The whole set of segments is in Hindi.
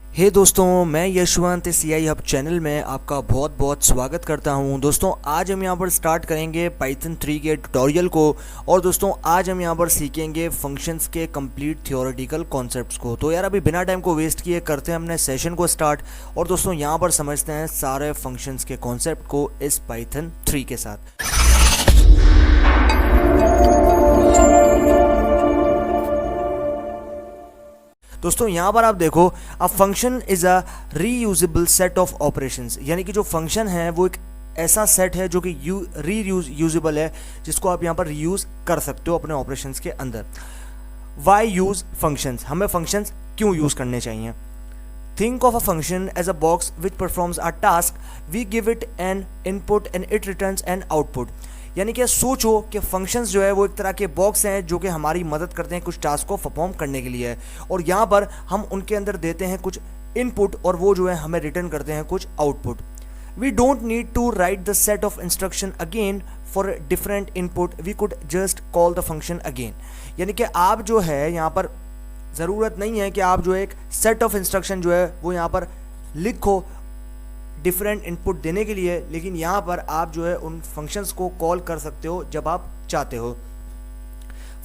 हे दोस्तों, मैं यशवंत सीआई हब चैनल में आपका बहुत बहुत स्वागत करता हूं। दोस्तों आज हम यहां पर स्टार्ट करेंगे पाइथन 3 के ट्यूटोरियल को। और दोस्तों आज हम यहां पर सीखेंगे फंक्शंस के कंप्लीट थियोरेटिकल कॉन्सेप्ट्स को। तो यार अभी बिना टाइम को वेस्ट किए करते हैं अपने सेशन को स्टार्ट। और दोस्तों यहां पर समझते हैं सारे फंक्शंस के कॉन्सेप्ट को इस पाइथन 3 के साथ। दोस्तों यहाँ पर आप देखो, a function is a reusable set of operations, यानी कि जो फंक्शन है वो एक ऐसा सेट है जो कि रीयूजेबल है, जिसको आप यहाँ पर रीयूज कर सकते हो अपने ऑपरेशंस के अंदर। वाई यूज फंक्शंस, हमें फंक्शंस क्यों यूज़ करने चाहिए। Think of a function as a box which performs a task, we give it an input and it returns an output. यानी कि सोचो कि फंक्शंस जो है वो एक तरह के बॉक्स हैं जो कि हमारी मदद करते हैं कुछ टास्क को परफॉर्म करने के लिए। और यहाँ पर हम उनके अंदर देते हैं कुछ इनपुट और वो जो है हमें रिटर्न करते हैं कुछ output. We don't need to write the set of instruction again for different input, we could just call the function again. यानी कि आप जो है यहाँ पर ज़रूरत नहीं है कि आप जो है एक सेट ऑफ इंस्ट्रक्शन जो है वो यहाँ पर लिखो डिफरेंट इनपुट देने के लिए, लेकिन यहाँ पर आप जो है उन फंक्शंस को कॉल कर सकते हो जब आप चाहते हो।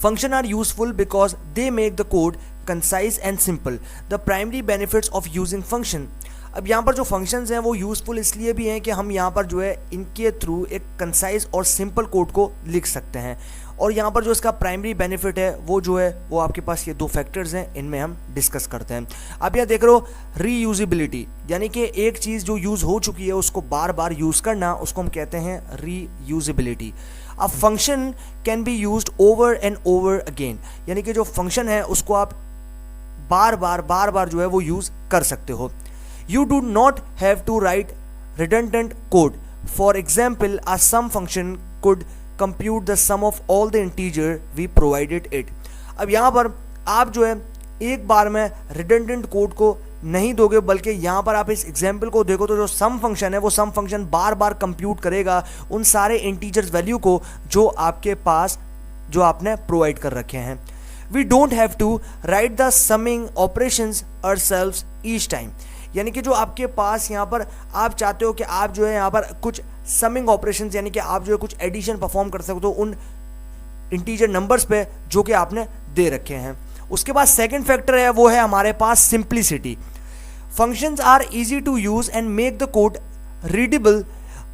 Function are useful because they make the code concise and simple, the primary benefits of using function. अब यहाँ पर जो फंक्शंस हैं वो यूजफुल इसलिए भी हैं कि हम यहाँ पर जो है इनके थ्रू एक कंसाइज और सिंपल कोड को लिख सकते हैं। और यहाँ पर जो इसका प्राइमरी बेनिफिट है वो जो है वो आपके पास ये दो फैक्टर्स हैं, इनमें हम डिस्कस करते हैं। अब यह देख रहे हो रीयूजिबिलिटी, यानी कि एक चीज़ जो यूज़ हो चुकी है उसको बार बार यूज़ करना, उसको हम कहते हैं रीयूजिबिलिटी। अब function can be used over and over again, यानी कि जो फंक्शन है उसको आप बार बार जो है वो यूज़ कर सकते हो। You do not have to write redundant code. For example, a sum function could compute the sum of all the integer we provided it. अब यहाँ पर आप जो है एक बार में redundant कोड को नहीं दोगे, बल्कि यहाँ पर आप इस एग्जाम्पल को देखो तो जो सम फंक्शन है वो सम फंक्शन बार बार कंप्यूट करेगा उन सारे इंटीजर्स वैल्यू को जो आपके पास जो आपने प्रोवाइड कर रखे हैं। We don't have to write the summing operations ourselves each time. यानी कि जो आपके पास यहाँ पर आप चाहते हो कि आप जो है यहाँ पर कुछ समिंग ऑपरेशंस, यानी कि आप जो है कुछ एडिशन परफॉर्म कर सकते हो उन इंटीजर नंबर्स पे जो कि आपने दे रखे हैं। उसके बाद सेकंड फैक्टर है वो है हमारे पास simplicity. Functions are easy to use and make the code readable.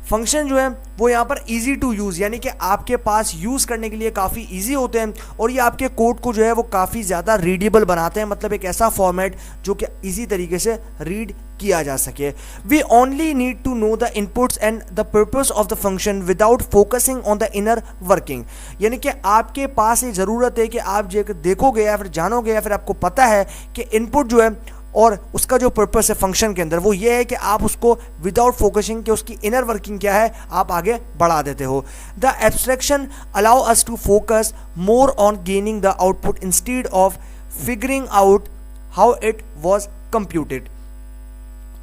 Function जो है वो यहाँ पर इजी टू यूज़, यानी कि आपके पास यूज़ करने के लिए काफ़ी इजी होते हैं और ये आपके कोड को जो है वो काफ़ी ज़्यादा रीडेबल बनाते हैं, मतलब एक ऐसा फॉर्मेट जो कि इजी तरीके से रीड किया जा सके। We only need to know the inputs and the purpose of the function without focusing on the inner working. यानी कि आपके पास ये ज़रूरत है कि आप जो देखोगे या फिर जानोगे या फिर आपको पता है कि इनपुट जो है और उसका जो पर्पस है फंक्शन के अंदर वो ये है कि आप उसको विदाउट फोकसिंग कि उसकी इनर वर्किंग क्या है आप आगे बढ़ा देते हो। The abstraction allow us to focus more on gaining the output instead of figuring out how it was computed.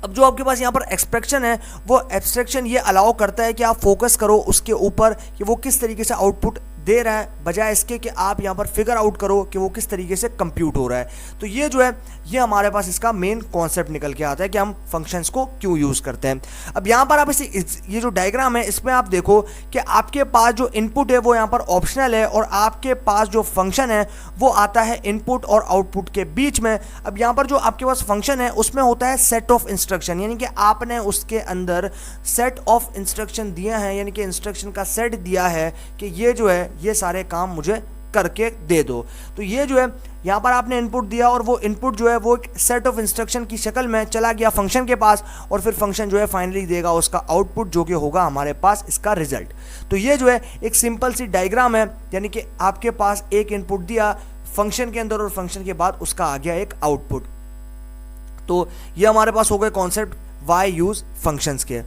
अब जो आपके पास यहाँ पर एक्सप्रेशन है वो एब्स्ट्रैक्शन ये अलाउ करता है कि आप फोकस करो उसके ऊपर कि वो किस तरीके से आउटपुट दे रहा है, बजाय इसके कि आप यहाँ पर फिगर आउट करो कि वो किस तरीके से कंप्यूट हो रहा है। तो ये जो है ये हमारे पास इसका मेन कॉन्सेप्ट निकल के आता है कि हम फंक्शंस को क्यों यूज़ करते हैं। अब यहाँ पर आप ये जो डायग्राम है इसमें आप देखो कि आपके पास जो इनपुट है वो यहाँ पर ऑप्शनल है और आपके पास जो फंक्शन है वो आता है इनपुट और आउटपुट के बीच में। अब यहाँ पर जो आपके पास फंक्शन है उसमें होता है सेट ऑफ इंस्ट्रक्शन, यानी कि आपने उसके अंदर सेट ऑफ इंस्ट्रक्शन दिया है, यानी कि इंस्ट्रक्शन का सेट दिया है कि ये जो है ये सारे काम मुझे करके दे दो। तो ये जो है यहाँ पर आपने इनपुट दिया और वो इनपुट जो है वो एक सेट ऑफ इंस्ट्रक्शन की शक्ल में चला गया फंक्शन के पास और फिर फंक्शन जो है फाइनली देगा उसका आउटपुट जो कि होगा हमारे पास इसका रिजल्ट। तो ये जो है एक सिंपल सी डायग्राम है, यानी कि आपके पास एक इनपुट दिया फंक्शन के अंदर और फंक्शन के बाद उसका आ गया एक आउटपुट। तो ये हमारे पास हो गए कॉन्सेप्ट वाई यूज फंक्शंस के।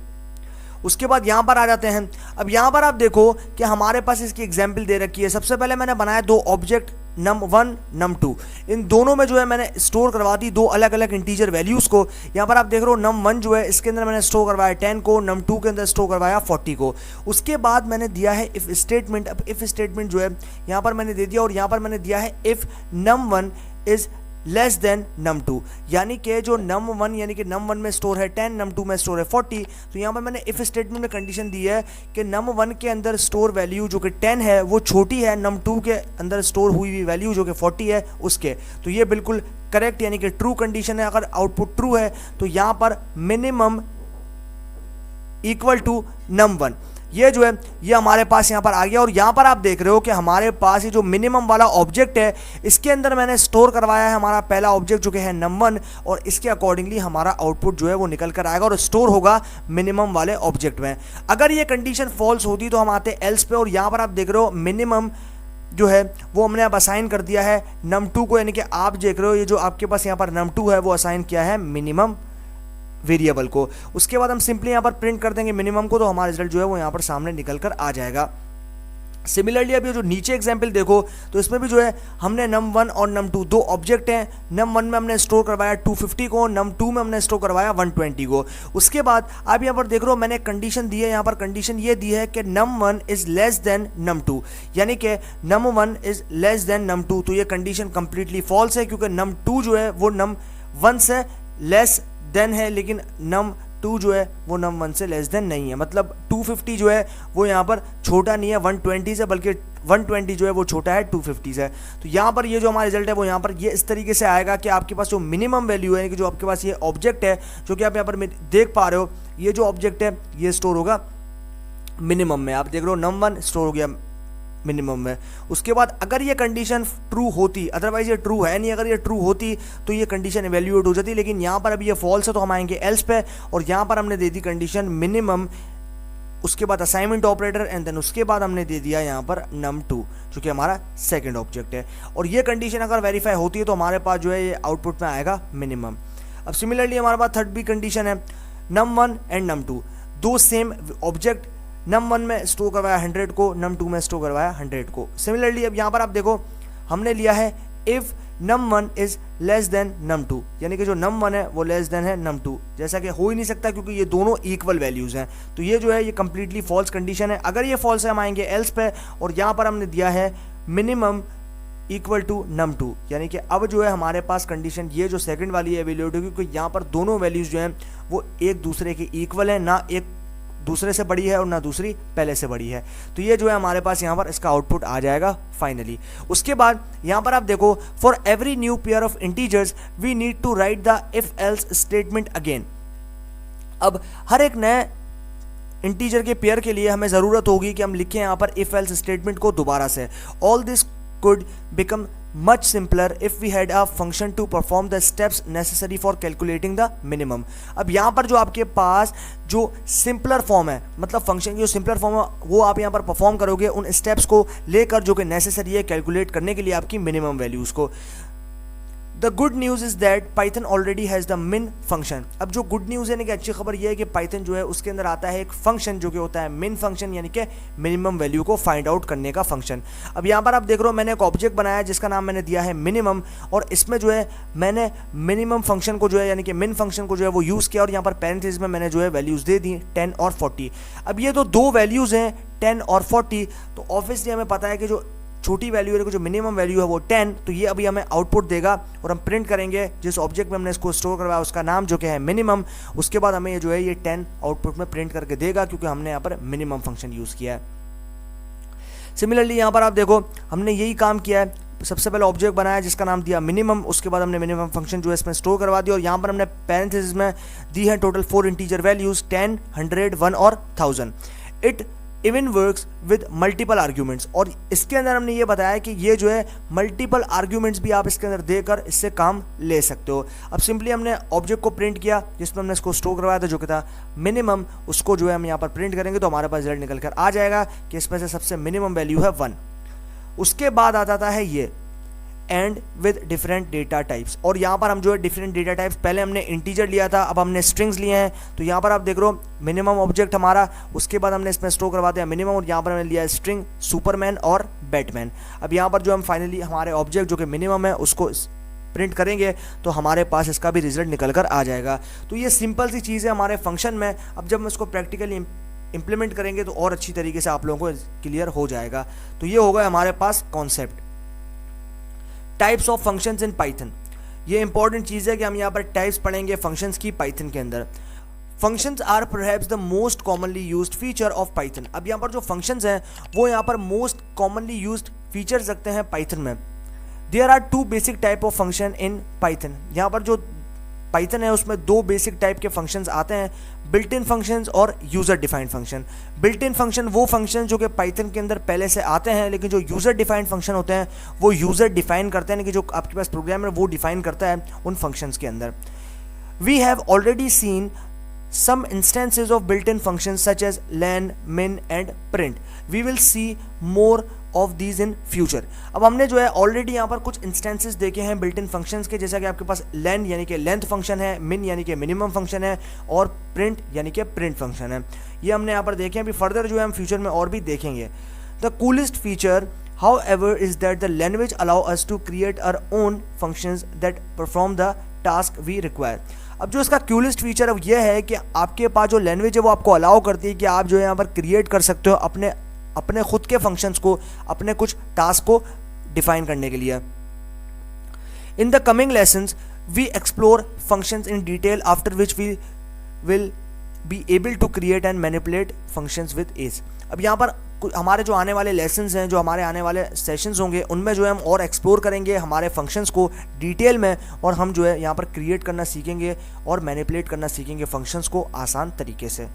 उसके बाद यहाँ पर आ जाते हैं। अब यहाँ पर आप देखो कि हमारे पास इसकी एग्जाम्पल दे रखी है। सबसे पहले मैंने बनाया दो ऑब्जेक्ट num1 num2, इन दोनों में जो है मैंने स्टोर करवा दी दो अलग अलग इंटीजर वैल्यूज़ को। यहाँ पर आप देख रहे हो num1 जो है इसके अंदर मैंने स्टोर करवाया 10 को, num2 के अंदर स्टोर करवाया 40 को। उसके बाद मैंने दिया है इफ़ स्टेटमेंट। अब इफ़ स्टेटमेंट जो है यहाँ पर मैंने दे दिया और यहाँ पर मैंने दिया है if num1 is less than num2, यानी कि जो num1 यानी कि num1 में स्टोर है 10, num2 में स्टोर है 40। तो यहाँ पर मैंने इफ स्टेटमेंट में कंडीशन दी है कि num1 के अंदर स्टोर वैल्यू जो कि 10 है वो छोटी है num2 के अंदर स्टोर हुई हुई वैल्यू जो कि 40 है उसके। तो ये बिल्कुल करेक्ट यानी कि ट्रू कंडीशन है। अगर आउटपुट ट्रू है तो यहाँ पर मिनिमम इक्वल टू num1, ये जो है ये हमारे पास यहाँ पर आ गया। और यहाँ पर आप देख रहे हो कि हमारे पास ये जो मिनिमम वाला ऑब्जेक्ट है इसके अंदर मैंने स्टोर करवाया है हमारा पहला ऑब्जेक्ट जो कि है num1, और इसके अकॉर्डिंगली हमारा आउटपुट जो है वो निकल कर आएगा और स्टोर होगा मिनिमम वाले ऑब्जेक्ट में। अगर ये कंडीशन फॉल्स होती तो हम आते एल्स पे, और यहाँ पर आप देख रहे हो मिनिमम जो है वो हमने अब असाइन कर दिया है num2 को, यानी कि आप देख रहे हो ये जो आपके पास यहाँ पर num2 है वो असाइन किया है मिनिमम वेरिएबल को। उसके बाद हम सिंपली यहाँ पर प्रिंट कर देंगे मिनिमम को, तो हमारा रिजल्ट जो है वो यहाँ पर सामने निकल कर आ जाएगा। सिमिलरली अब ये जो नीचे एग्जाम्पल देखो तो इसमें भी जो है हमने num1 और num2 दो ऑब्जेक्ट हैं। num1 में हमने स्टोर करवाया 250 को, num2 में हमने स्टोर करवाया 120 को। उसके बाद आप यहाँ पर देख रहे हो मैंने कंडीशन दी है, यहाँ पर कंडीशन ये दी है कि num1 is less than num2, यानी कि num1 is less than num2। तो ये कंडीशन कंप्लीटली फॉल्स है क्योंकि num2 जो है वो num1 से लेस देन है, लेकिन num2 जो है वो num1 से लेस देन नहीं है। मतलब 250 जो है वो यहाँ पर छोटा नहीं है 120 से, बल्कि 120 जो है वो छोटा है 250 से। तो यहाँ पर ये जो हमारा रिजल्ट है वो यहाँ पर ये इस तरीके से आएगा कि आपके पास जो मिनिमम वैल्यू है, कि जो आपके पास ये ऑब्जेक्ट है जो कि आप यहाँ पर देख पा रहे हो, ये जो ऑब्जेक्ट है ये स्टोर होगा मिनिमम में। आप देख रहे हो num1 स्टोर हो गया मिनिमम में। उसके बाद अगर ये कंडीशन ट्रू होती, अदरवाइज ये ट्रू है नहीं, अगर ये ट्रू होती तो ये कंडीशन इवैल्यूएट हो जाती, लेकिन यहाँ पर अभी ये फॉल्स है तो हम आएंगे एल्स पे, और यहाँ पर हमने दे दी कंडीशन मिनिमम, उसके बाद असाइनमेंट ऑपरेटर, एंड देन उसके बाद हमने दे दिया यहाँ पर num2 जो कि हमारा सेकंड ऑब्जेक्ट है। और ये कंडीशन अगर वेरीफाई होती है तो हमारे पास जो है ये आउटपुट में आएगा मिनिमम। अब सिमिलरली हमारे पास थर्ड भी कंडीशन है, num1 एंड num2 दो सेम ऑब्जेक्ट, num1 में स्टोर करवाया 100 को, num2 में स्टोर करवाया 100 को। सिमिलरली अब यहाँ पर आप देखो हमने लिया है if num1 is less than num2, यानी कि जो num1 है वो लेस देन है num2, जैसा कि हो ही नहीं सकता क्योंकि ये दोनों इक्वल वैल्यूज हैं। तो ये जो है ये कंप्लीटली फॉल्स कंडीशन है। अगर ये फॉल्स है हम आएंगे एल्स पे, और यहाँ पर हमने दिया है मिनिमम इक्वल टू num2, यानी कि अब जो है हमारे पास कंडीशन ये जो सेकंड वाली है इवैल्यूएट होगी, क्योंकि यहाँ पर दोनों वैल्यूज जो हैं वो एक दूसरे के इक्वल है, ना एक दूसरे से बड़ी है और ना दूसरी पहले से बड़ी है। तो ये जो है हमारे पास यहाँ पर इसका आउटपुट आ जाएगा फाइनली। उसके बाद यहाँ पर आप देखो for every new pair of integers we need to write the if else statement again. अब हर एक नए इंटीजर के पेयर के लिए हमें ज़रूरत होगी कि हम लिखें यहाँ पर इफ एल्स स्टेटमेंट को दोबारा से। All this could become much simpler if we had a function to perform the steps necessary for calculating the minimum। अब यहाँ पर जो आपके पास जो सिंपलर फॉर्म है, मतलब फंक्शन की जो सिंपलर फॉर्म है वो आप यहाँ पर परफॉर्म करोगे उन स्टेप्स को लेकर जो कि नेसेसरी है कैलकुलेट करने के लिए आपकी मिनिमम वैल्यूज़ को। The good news is that Python already has the मिन फंक्शन। अब जो गुड न्यूज़ है कि अच्छी खबर यह है कि पाइथन जो है उसके अंदर आता है एक फंक्शन जो कि होता है मिन फंक्शन, यानी कि मिनिमम वैल्यू को फाइंड आउट करने का फंक्शन। अब यहाँ पर आप देख रहे हो मैंने एक ऑब्जेक्ट बनाया जिसका नाम मैंने दिया है मिनिमम, और इसमें जो है मैंने मिनिमम फंक्शन को जो है यानी कि मिन फंक्शन को जो है वो यूज़ किया, और यहाँ पर पैरेंथेसिस में मैंने जो है वैल्यूज़ दे दी 10 और 40। अब ये तो दो वैल्यूज़ हैं 10 और 40, तो ऑब्वियसली हमें पता है कि जो छोटी वैल्यू है, जो मिनिमम वैल्यू है वो 10, तो ये अभी हमें आउटपुट देगा और हम प्रिंट करेंगे जिस ऑब्जेक्ट में हमने इसको स्टोर करवाया उसका नाम जो कि है मिनिमम। उसके बाद हमें ये जो है ये 10 आउटपुट में प्रिंट करके देगा क्योंकि हमने यहाँ पर मिनिमम फंक्शन यूज़ किया है। सिमिलरली यहाँ पर आप देखो हमने यही काम किया है, सबसे पहले ऑब्जेक्ट बनाया जिसका नाम दिया मिनिमम, उसके बाद हमने मिनिमम फंक्शन जो है इसमें स्टोर करवा दिया, और यहाँ पर हमने पैरेंथेसिस में दी है टोटल 4 इंटीजर वैल्यूज़ 10, 100, 1 और 1000। It even works with multiple arguments, और इसके अंदर हमने ये बताया कि ये जो है मल्टीपल आर्ग्यूमेंट्स भी आप इसके अंदर देकर इससे काम ले सकते हो। अब सिंपली हमने ऑब्जेक्ट को प्रिंट किया जिसमें हमने इसको स्टोर करवाया था जो कि था मिनिमम, उसको जो है हम यहाँ पर प्रिंट करेंगे तो हमारे पास रिजल्ट निकल कर आ जाएगा कि इसमें से सबसे मिनिमम वैल्यू है 1। उसके बाद आता था है ये and with different data types, और यहाँ पर हम जो है डिफरेंट डेटा टाइप्स, पहले हमने इंटीजर लिया था अब हमने स्ट्रिंग्स लिए हैं। तो यहाँ पर आप देख रहे हो मिनिमम ऑब्जेक्ट हमारा, उसके बाद हमने इसमें स्टोर करवा दिया मिनिमम, और यहाँ पर हमने लिया स्ट्रिंग सुपरमैन और बैटमैन। अब यहाँ पर जो हम फाइनली हमारे ऑब्जेक्ट जो कि मिनिमम है उसको प्रिंट करेंगे तो हमारे पास इसका भी रिजल्ट निकल कर आ जाएगा। तो ये सिंपल सी चीज़ है हमारे फंक्शन में। अब जब हम इसको प्रैक्टिकली इम्प्लीमेंट करेंगे तो और अच्छी तरीके से आप लोगों को क्लियर हो जाएगा। तो ये होगा हमारे पास concept. Types of functions in Python. ये इंपॉर्टेंट चीज़ है कि हम यहाँ पर टाइप्स पढ़ेंगे फंक्शंस की पाइथन के अंदर। Functions are perhaps the most commonly used feature of Python. अब यहाँ पर जो फंक्शंस हैं वो यहाँ पर मोस्ट कॉमनली यूज्ड फीचर्स रखते हैं पाइथन में। There are two basic type of function in Python. यहाँ पर जो पाइथन है उसमें दो बेसिक टाइप के फंक्शंस आते हैं, बिल्ट इन फंक्शंस और user defined function. Built in function वो फंक्शन जो कि पाइथन के अंदर पहले से आते हैं, लेकिन जो यूज़र डिफाइंड फंक्शन होते हैं वो यूज़र डिफाइन करते हैं कि जो आपके पास प्रोग्रामर वो डिफाइन करता है उन फंक्शंस के अंदर। We have already seen some instances of built-in functions such as len, min and print. We will see more of these in future. अब हमने जो है ऑलरेडी यहाँ पर कुछ इंस्टेंसेस देखे हैं बिल्ट इन फंक्शंस के, जैसा कि आपके पास len यानी कि लेंथ फंक्शन है, min यानी कि मिनिमम फंक्शन है और print यानी कि प्रिंट फंक्शन है। ये हमने यहाँ पर देखे हैं, अभी फर्दर जो है हम फ्यूचर में और भी देखेंगे। The coolest feature however is that the language allow us to create our own functions that perform the task we require. अब जो इसका कूलेस्ट फीचर अब यह है कि आपके पास जो लैंग्वेज है वो आपको अलाउ करती है कि आप जो है यहाँ पर क्रिएट कर सकते हो अपने खुद के फंक्शंस को, अपने कुछ टास्क को डिफाइन करने के लिए। In the coming lessons we explore functions in detail after which we will be able to create and manipulate functions with ease. अब यहाँ पर हमारे जो आने वाले लेसन्स हैं, जो हमारे आने वाले सेशंस होंगे, उनमें जो है हम और एक्सप्लोर करेंगे हमारे फंक्शंस को डिटेल में, और हम जो है यहाँ पर क्रिएट करना सीखेंगे और मैनिपुलेट करना सीखेंगे फंक्शंस को आसान तरीके से।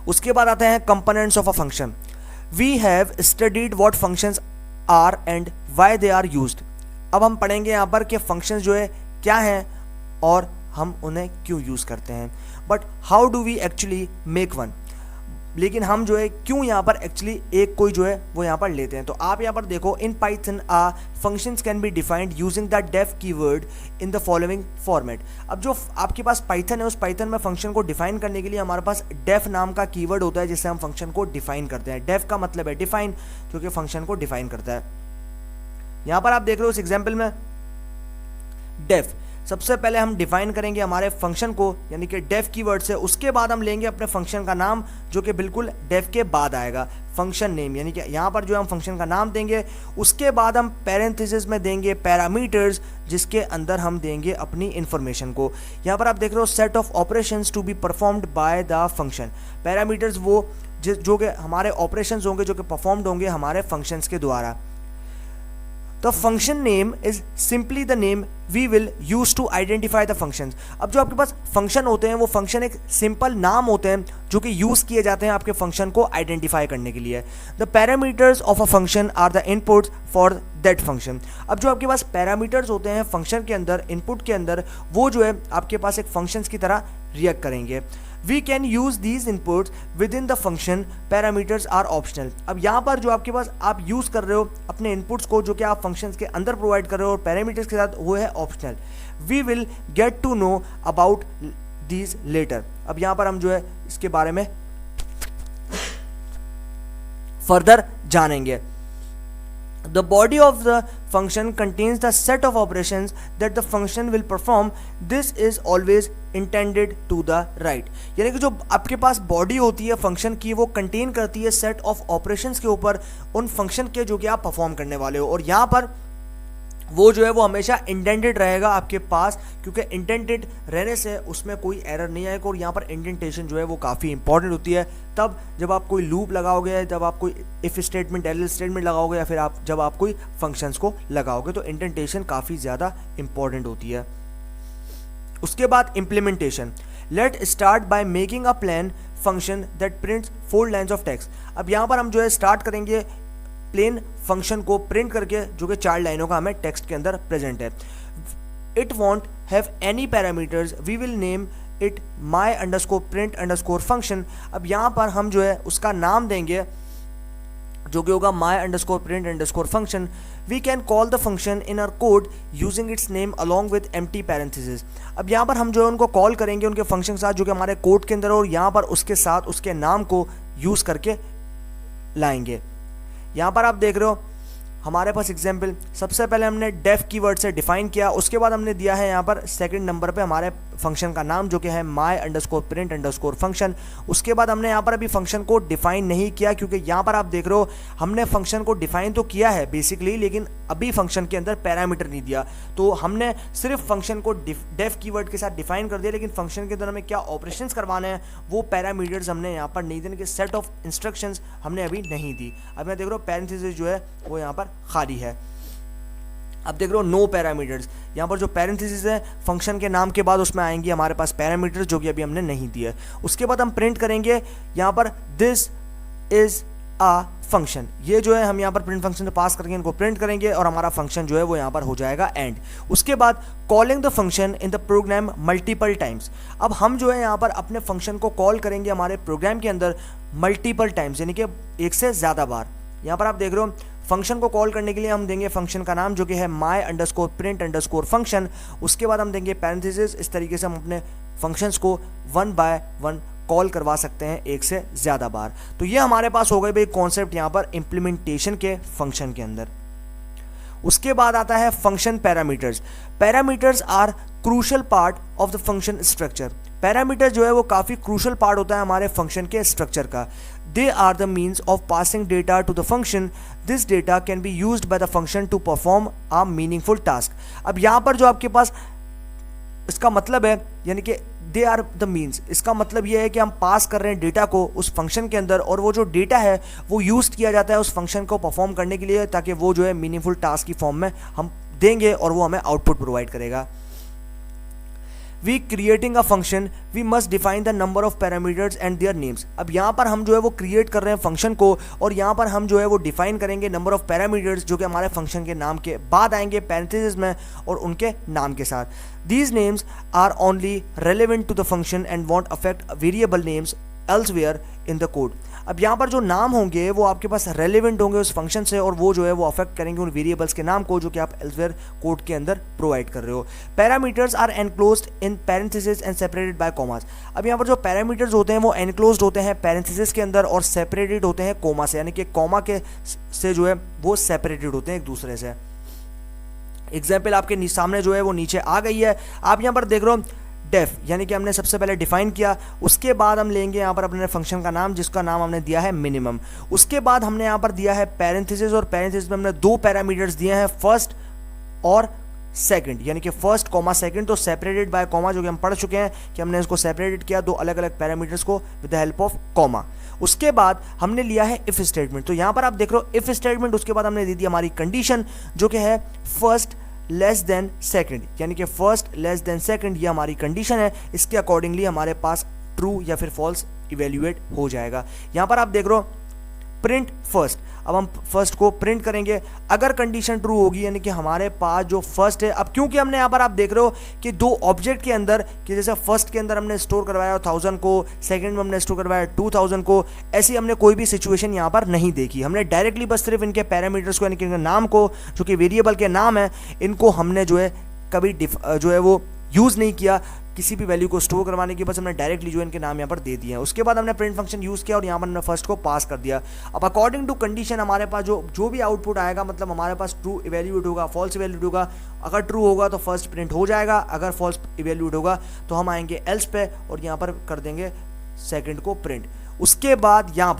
उसके बाद आते हैं components of a function. We have studied what functions are and why they are used. अब हम पढ़ेंगे यहाँ पर कि फंक्शंस जो है क्या हैं और हम उन्हें क्यों यूज़ करते हैं। But how do we actually make one, लेकिन हम जो है क्यों यहाँ पर एक्चुअली एक कोई जो है वो यहाँ पर लेते हैं। तो आप यहाँ पर देखो, in Python ah functions can be defined using the def keyword in the following format. अब जो आपके पास पाइथन है उस पाइथन में फंक्शन को डिफाइन करने के लिए हमारे पास डेफ नाम का कीवर्ड होता है जिससे हम फंक्शन को डिफाइन करते हैं। डेफ का मतलब है डिफाइन, जो कि फंक्शन को डिफाइन करता है। यहाँ पर आप देख रहे हो इस एग्जाम्पल में डेफ, सबसे पहले हम डिफाइन करेंगे हमारे फंक्शन को यानी कि डेफ कीवर्ड से, उसके बाद हम लेंगे अपने फंक्शन का नाम जो कि बिल्कुल डेफ के बाद आएगा, फंक्शन नेम, यानी कि यहाँ पर जो हम फंक्शन का नाम देंगे, उसके बाद हम पैरेंथेसिस में देंगे पैरामीटर्स जिसके अंदर हम देंगे अपनी इंफॉर्मेशन को। यहाँ पर आप देख रहे हो set of operations to be performed by the function. Parameters वो जो कि हमारे ऑपरेशंस होंगे जो कि परफॉर्म्ड होंगे हमारे फंक्शंस के द्वारा। The function name is simply the name we will use to identify the functions. अब जो आपके पास फंक्शन होते हैं वो फंक्शन एक सिंपल नाम होते हैं जो कि यूज़ किए जाते हैं आपके फंक्शन को आइडेंटिफाई करने के लिए। The parameters of a function are the inputs for that function. अब जो आपके पास पैरामीटर्स होते हैं फंक्शन के अंदर, इनपुट के अंदर, वो जो है आपके पास एक फंक्शंस की तरह रिएक्ट करेंगे। We can use these inputs within the function. Parameters are optional. अब यहाँ पर जो आपके पास आप यूज़ कर रहे हो अपने इनपुट्स को जो कि आप फंक्शंस के अंदर प्रोवाइड कर रहे हो और पैरामीटर्स के साथ, वो है optional. We will get to know about these later. अब यहाँ पर हम जो है इसके बारे में फर्दर जानेंगे। The body of the function contains the set of operations that the function will perform. This is always intended to the right. यानी कि जो आपके पास बॉडी होती है फंक्शन की वो कंटेन करती है सेट ऑफ ऑपरेशंस के ऊपर उन फंक्शन के जो कि आप परफॉर्म करने वाले हो, और यहाँ पर वो जो है वो हमेशा इंडेंटेड रहेगा आपके पास, क्योंकि इंडेंटेड रहने से उसमें कोई एरर नहीं आएगा। और यहाँ पर इंडेंटेशन जो है वो काफ़ी इंपॉर्टेंट होती है तब जब आप कोई लूप लगाओगे, जब आप कोई इफ स्टेटमेंट, एल्स स्टेटमेंट लगाओगे, या फिर आप जब आप कोई फंक्शंस को लगाओगे, तो इंडेंटेशन काफ़ी ज़्यादा इंपॉर्टेंट होती है। उसके बाद implementation. Let start by making a plain function that prints 4 lines of text. अब यहाँ पर हम जो है स्टार्ट करेंगे प्लेन फंक्शन को प्रिंट करके जो कि 4 लाइनों का हमें टेक्स्ट के अंदर प्रेजेंट है। It won't have any parameters, we will name it my underscore print underscore function. अब यहाँ पर हम जो है उसका नाम देंगे जो कि होगा my underscore print underscore function. We can call the function in our code using its name along with empty parenthesis. अब यहाँ पर हम जो है उनको कॉल करेंगे उनके फंक्शन के साथ जो कि हमारे कोड के अंदर, और यहाँ पर उसके साथ उसके नाम को यूज़ करके लाएंगे। यहाँ पर आप देख रहे हो हमारे पास एग्जाम्पल, सबसे पहले हमने डेफ कीवर्ड से डिफाइन किया, उसके बाद हमने दिया है यहाँ पर सेकंड नंबर पे हमारे फंक्शन का नाम जो कि है my underscore print underscore function. उसके बाद हमने यहाँ पर अभी फंक्शन को डिफाइन नहीं किया, क्योंकि यहाँ पर आप देख रहे हो हमने फंक्शन को डिफाइन तो किया है बेसिकली, लेकिन अभी फंक्शन के अंदर पैरामीटर नहीं दिया। तो हमने सिर्फ फंक्शन को डेफ कीवर्ड के साथ डिफाइन कर दिया, लेकिन फंक्शन के अंदर हमें क्या ऑपरेशंस करवाने हैं वो पैरामीटर्स हमने यहाँ पर नहीं देने के, सेट ऑफ इंस्ट्रक्शंस हमने अभी नहीं दी। अब मैं देख रहा हूँ पैरेंथेसिस जो है वो यहाँ पर खाली है। अब देख रहे हो नो पैरामीटर्स, यहाँ पर जो पैरेंथेसिस है फंक्शन के नाम के बाद उसमें आएंगे हमारे पास पैरामीटर्स जो कि अभी हमने नहीं दिए। उसके बाद हम प्रिंट करेंगे यहाँ पर दिस इज अ फंक्शन, ये जो है हम यहाँ पर प्रिंट फंक्शन पास करके इनको प्रिंट करेंगे और हमारा फंक्शन जो है वो यहाँ पर हो जाएगा एंड। उसके बाद calling the function in the program multiple times, अब हम जो है यहाँ पर अपने फंक्शन को कॉल करेंगे हमारे प्रोग्राम के अंदर मल्टीपल टाइम्स, यानी कि एक से ज़्यादा बार। यहाँ पर आप देख रहे हो फंक्शन को कॉल करने के लिए हम देंगे फंक्शन का नाम जो कि है my underscore print underscore function. उसके बाद हम देंगे पैरेंथेसिस। इस तरीके से हम अपने फंक्शंस को 1 बाय 1 कॉल करवा सकते हैं एक से ज़्यादा बार। तो ये हमारे पास हो गए भाई कॉन्सेप्ट यहाँ पर इम्प्लीमेंटेशन के फंक्शन के अंदर। उसके बाद आता है function parameters. Parameters are crucial part of the function structure. Parameter जो है वो काफ़ी क्रूशल पार्ट होता है हमारे फंक्शन के स्ट्रक्चर का। They are the means of passing data to the function. This data can be used by the function to perform a meaningful task. अब यहाँ पर जो आपके पास इसका मतलब है, यानी कि दे आर द मीन्स, इसका मतलब ये है कि हम पास कर रहे हैं डेटा को उस फंक्शन के अंदर, और वो जो डेटा है वो यूज़ किया जाता है उस फंक्शन को परफॉर्म करने के लिए, ताकि वो जो है मीनिंगफुल टास्क की फॉर्म में हम देंगे और वो हमें आउटपुट प्रोवाइड करेगा। We creating a function we must define the number of parameters and their names. अब यहाँ पर हम जो है वो क्रिएट कर रहे हैं फंक्शन को, और यहाँ पर हम जो है वो डिफाइन करेंगे नंबर ऑफ पैरामीटर्स जो कि हमारे फंक्शन के नाम के बाद आएंगे पैरेंथेसिस में और उनके नाम के साथ। These names are only relevant to the function and won't affect variable names elsewhere in the code. अब यहाँ पर जो नाम होंगे वो आपके पास रेलिवेंट होंगे उस फंक्शन से, और वो जो है वो अफेक्ट करेंगे उन वेरिएबल्स के नाम को जो कि आप एल्सवेयर कोड के अंदर प्रोवाइड कर रहे हो। Parameters are enclosed in parenthesis and separated by commas. अब यहाँ पर जो पैरामीटर्स होते हैं वो एनक्लोज्ड होते हैं पैरेंथेसिस के अंदर और सेपरेटेड होते हैं कोमा से, यानी कि कॉमा के से जो है वो सेपरेटेड होते हैं एक दूसरे से। एग्जाम्पल आपके सामने जो है वो नीचे आ गई है। आप यहाँ पर देख रहे हो डेफ, यानी कि हमने सबसे पहले डिफाइन किया, उसके बाद हम लेंगे यहाँ पर अपने फंक्शन का नाम जिसका नाम हमने दिया है मिनिमम। उसके बाद हमने यहाँ पर दिया है पैरेंथेसिस, और पैरेंथेसिस में हमने 2 पैरामीटर्स दिए हैं, फर्स्ट और सेकंड, यानी कि फर्स्ट कॉमा सेकंड। तो सेपरेटेड बाय कॉमा जो कि हम पढ़ चुके हैं कि हमने इसको सेपरेटेड किया 2 अलग अलग पैरामीटर्स को with the help of comma. उसके बाद हमने लिया है इफ स्टेटमेंट। तो यहाँ पर आप देख रहे हो इफ स्टेटमेंट, उसके बाद हमने दे दी हमारी कंडीशन जो कि है फर्स्ट लेस देन सेकंड, यानी कि फर्स्ट लेस देन सेकंड ये हमारी कंडीशन है। इसके अकॉर्डिंगली हमारे पास ट्रू या फिर फॉल्स इवेल्युएट हो जाएगा। यहाँ पर आप देख रहे हो प्रिंट फर्स्ट, अब हम फर्स्ट को प्रिंट करेंगे अगर कंडीशन ट्रू होगी, यानी कि हमारे पास जो फर्स्ट है। अब क्योंकि हमने यहाँ पर आप देख रहे हो कि 2 ऑब्जेक्ट के अंदर, कि जैसे फर्स्ट के अंदर हमने स्टोर करवाया 1000 को, सेकंड में हमने स्टोर करवाया 2000 को, ऐसी हमने कोई भी सिचुएशन यहाँ पर नहीं देखी। हमने डायरेक्टली बस सिर्फ इनके पैरामीटर्स को, यानी कि इनके नाम को जो कि वेरिएबल के नाम है, इनको हमने जो है कभी जो है वो यूज़ नहीं किया किसी भी वैल्यू को स्टोर करवाने की, बस हमने डायरेक्टली जो इनके नाम यहाँ पर दे दिए हैं। उसके बाद हमने प्रिंट फंक्शन यूज़ किया और यहाँ पर हमने फर्स्ट को पास कर दिया। अब अकॉर्डिंग टू कंडीशन हमारे पास जो भी आउटपुट आएगा, मतलब हमारे पास ट्रू इवेल्यूएट होगा, फॉल्स इवेल्यूएट होगा। अगर ट्रू होगा तो फर्स्ट प्रिंट हो जाएगा, अगर फॉल्स इवेल्यूएट होगा तो हम आएंगे एल्स पे और यहाँ पर कर देंगे सेकेंड को प्रिंट। उसके बाद यहाँ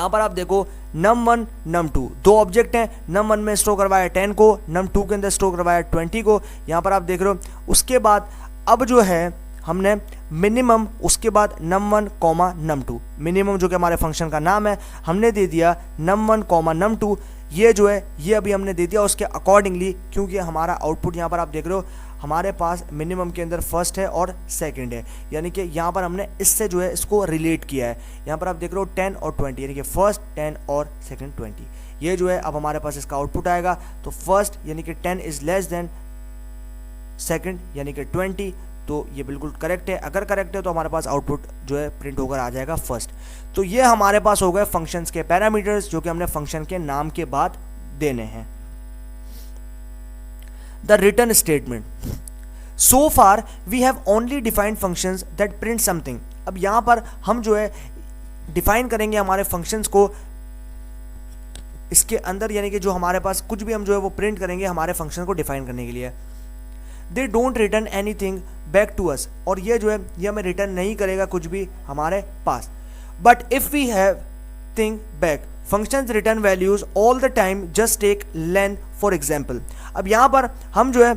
पर आप देखो num1 num2 2 ऑब्जेक्ट हैं, num1 में स्टोर करवाया 10 को, num2 के अंदर स्टोर करवाया 20 को, यहाँ पर आप देख रहे हो। उसके बाद अब जो है हमने मिनिमम, उसके बाद num1 num2, मिनिमम जो कि हमारे फंक्शन का नाम है हमने दे दिया num1 num2, ये जो है ये अभी हमने दे दिया उसके अकॉर्डिंगली, क्योंकि हमारा आउटपुट यहाँ पर आप देख रहे हो हमारे पास मिनिमम के अंदर फर्स्ट है और सेकंड है, यानी कि यहाँ पर हमने इससे जो है इसको रिलेट किया है। यहाँ पर आप देख रहे हो 10 और 20, यानी कि फर्स्ट 10 और सेकंड 20, ये जो है अब हमारे पास इसका आउटपुट आएगा। तो फर्स्ट यानी कि 10 इज लेस देन सेकंड यानी कि 20, तो ये बिल्कुल करेक्ट है। अगर करेक्ट है तो हमारे पास आउटपुट जो है प्रिंट होकर आ जाएगा फर्स्ट। तो ये हमारे पास हो गए फंक्शंस के पैरामीटर्स जो कि हमने फंक्शन के नाम के बाद देने हैं। The written statement. So far we have only defined functions that print something. अब यहाँ पर हम जो है डिफाइन करेंगे हमारे फंक्शंस को इसके अंदर, यानी कि जो हमारे पास कुछ भी हम जो है वो प्रिंट करेंगे हमारे फंक्शन को डिफाइन करने के लिए। They don't return anything back to us, और ये जो है ये हमें रिटर्न नहीं करेगा कुछ भी हमारे पास। But if we have think back functions return values all the time, just take len for example। अब यहाँ पर हम जो है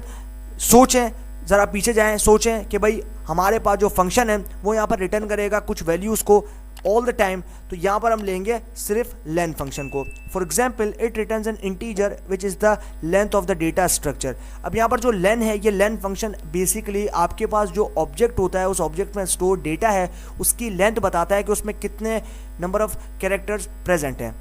सोचें, ज़रा पीछे जाएं, सोचें कि भाई हमारे पास जो फंक्शन है वो यहाँ पर रिटर्न करेगा कुछ वैल्यूज़ को ऑल द टाइम, तो यहाँ पर हम लेंगे सिर्फ len फंक्शन को। For example it returns N integer which is the length of the data structure. अब यहाँ पर जो len है, ये len फंक्शन बेसिकली आपके पास जो ऑब्जेक्ट होता है, उस ऑब्जेक्ट में स्टोर डेटा है, उसकी लेंथ बताता है कि उसमें कितने नंबर ऑफ कैरेक्टर्स प्रेजेंट हैं।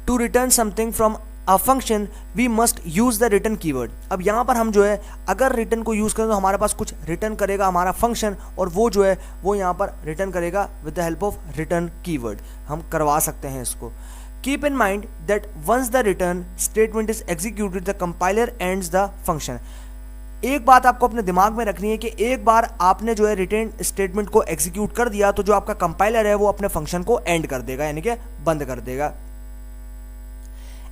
To return something from a function we must use the return keyword. अब यहाँ पर हम जो है अगर रिटर्न को यूज़ करें तो हमारे पास कुछ रिटर्न करेगा हमारा फंक्शन, और वो जो है वो यहाँ पर रिटर्न करेगा with the help of return keyword. हम करवा सकते हैं इसको। Keep in mind that once the return statement is executed the compiler ends the function. एक बात आपको अपने दिमाग में रखनी है कि एक बार आपने जो है रिटर्न स्टेटमेंट को एग्जीक्यूट कर दिया तो जो आपका कंपाइलर है वो अपने फंक्शन को एंड कर देगा, यानी कि बंद कर देगा।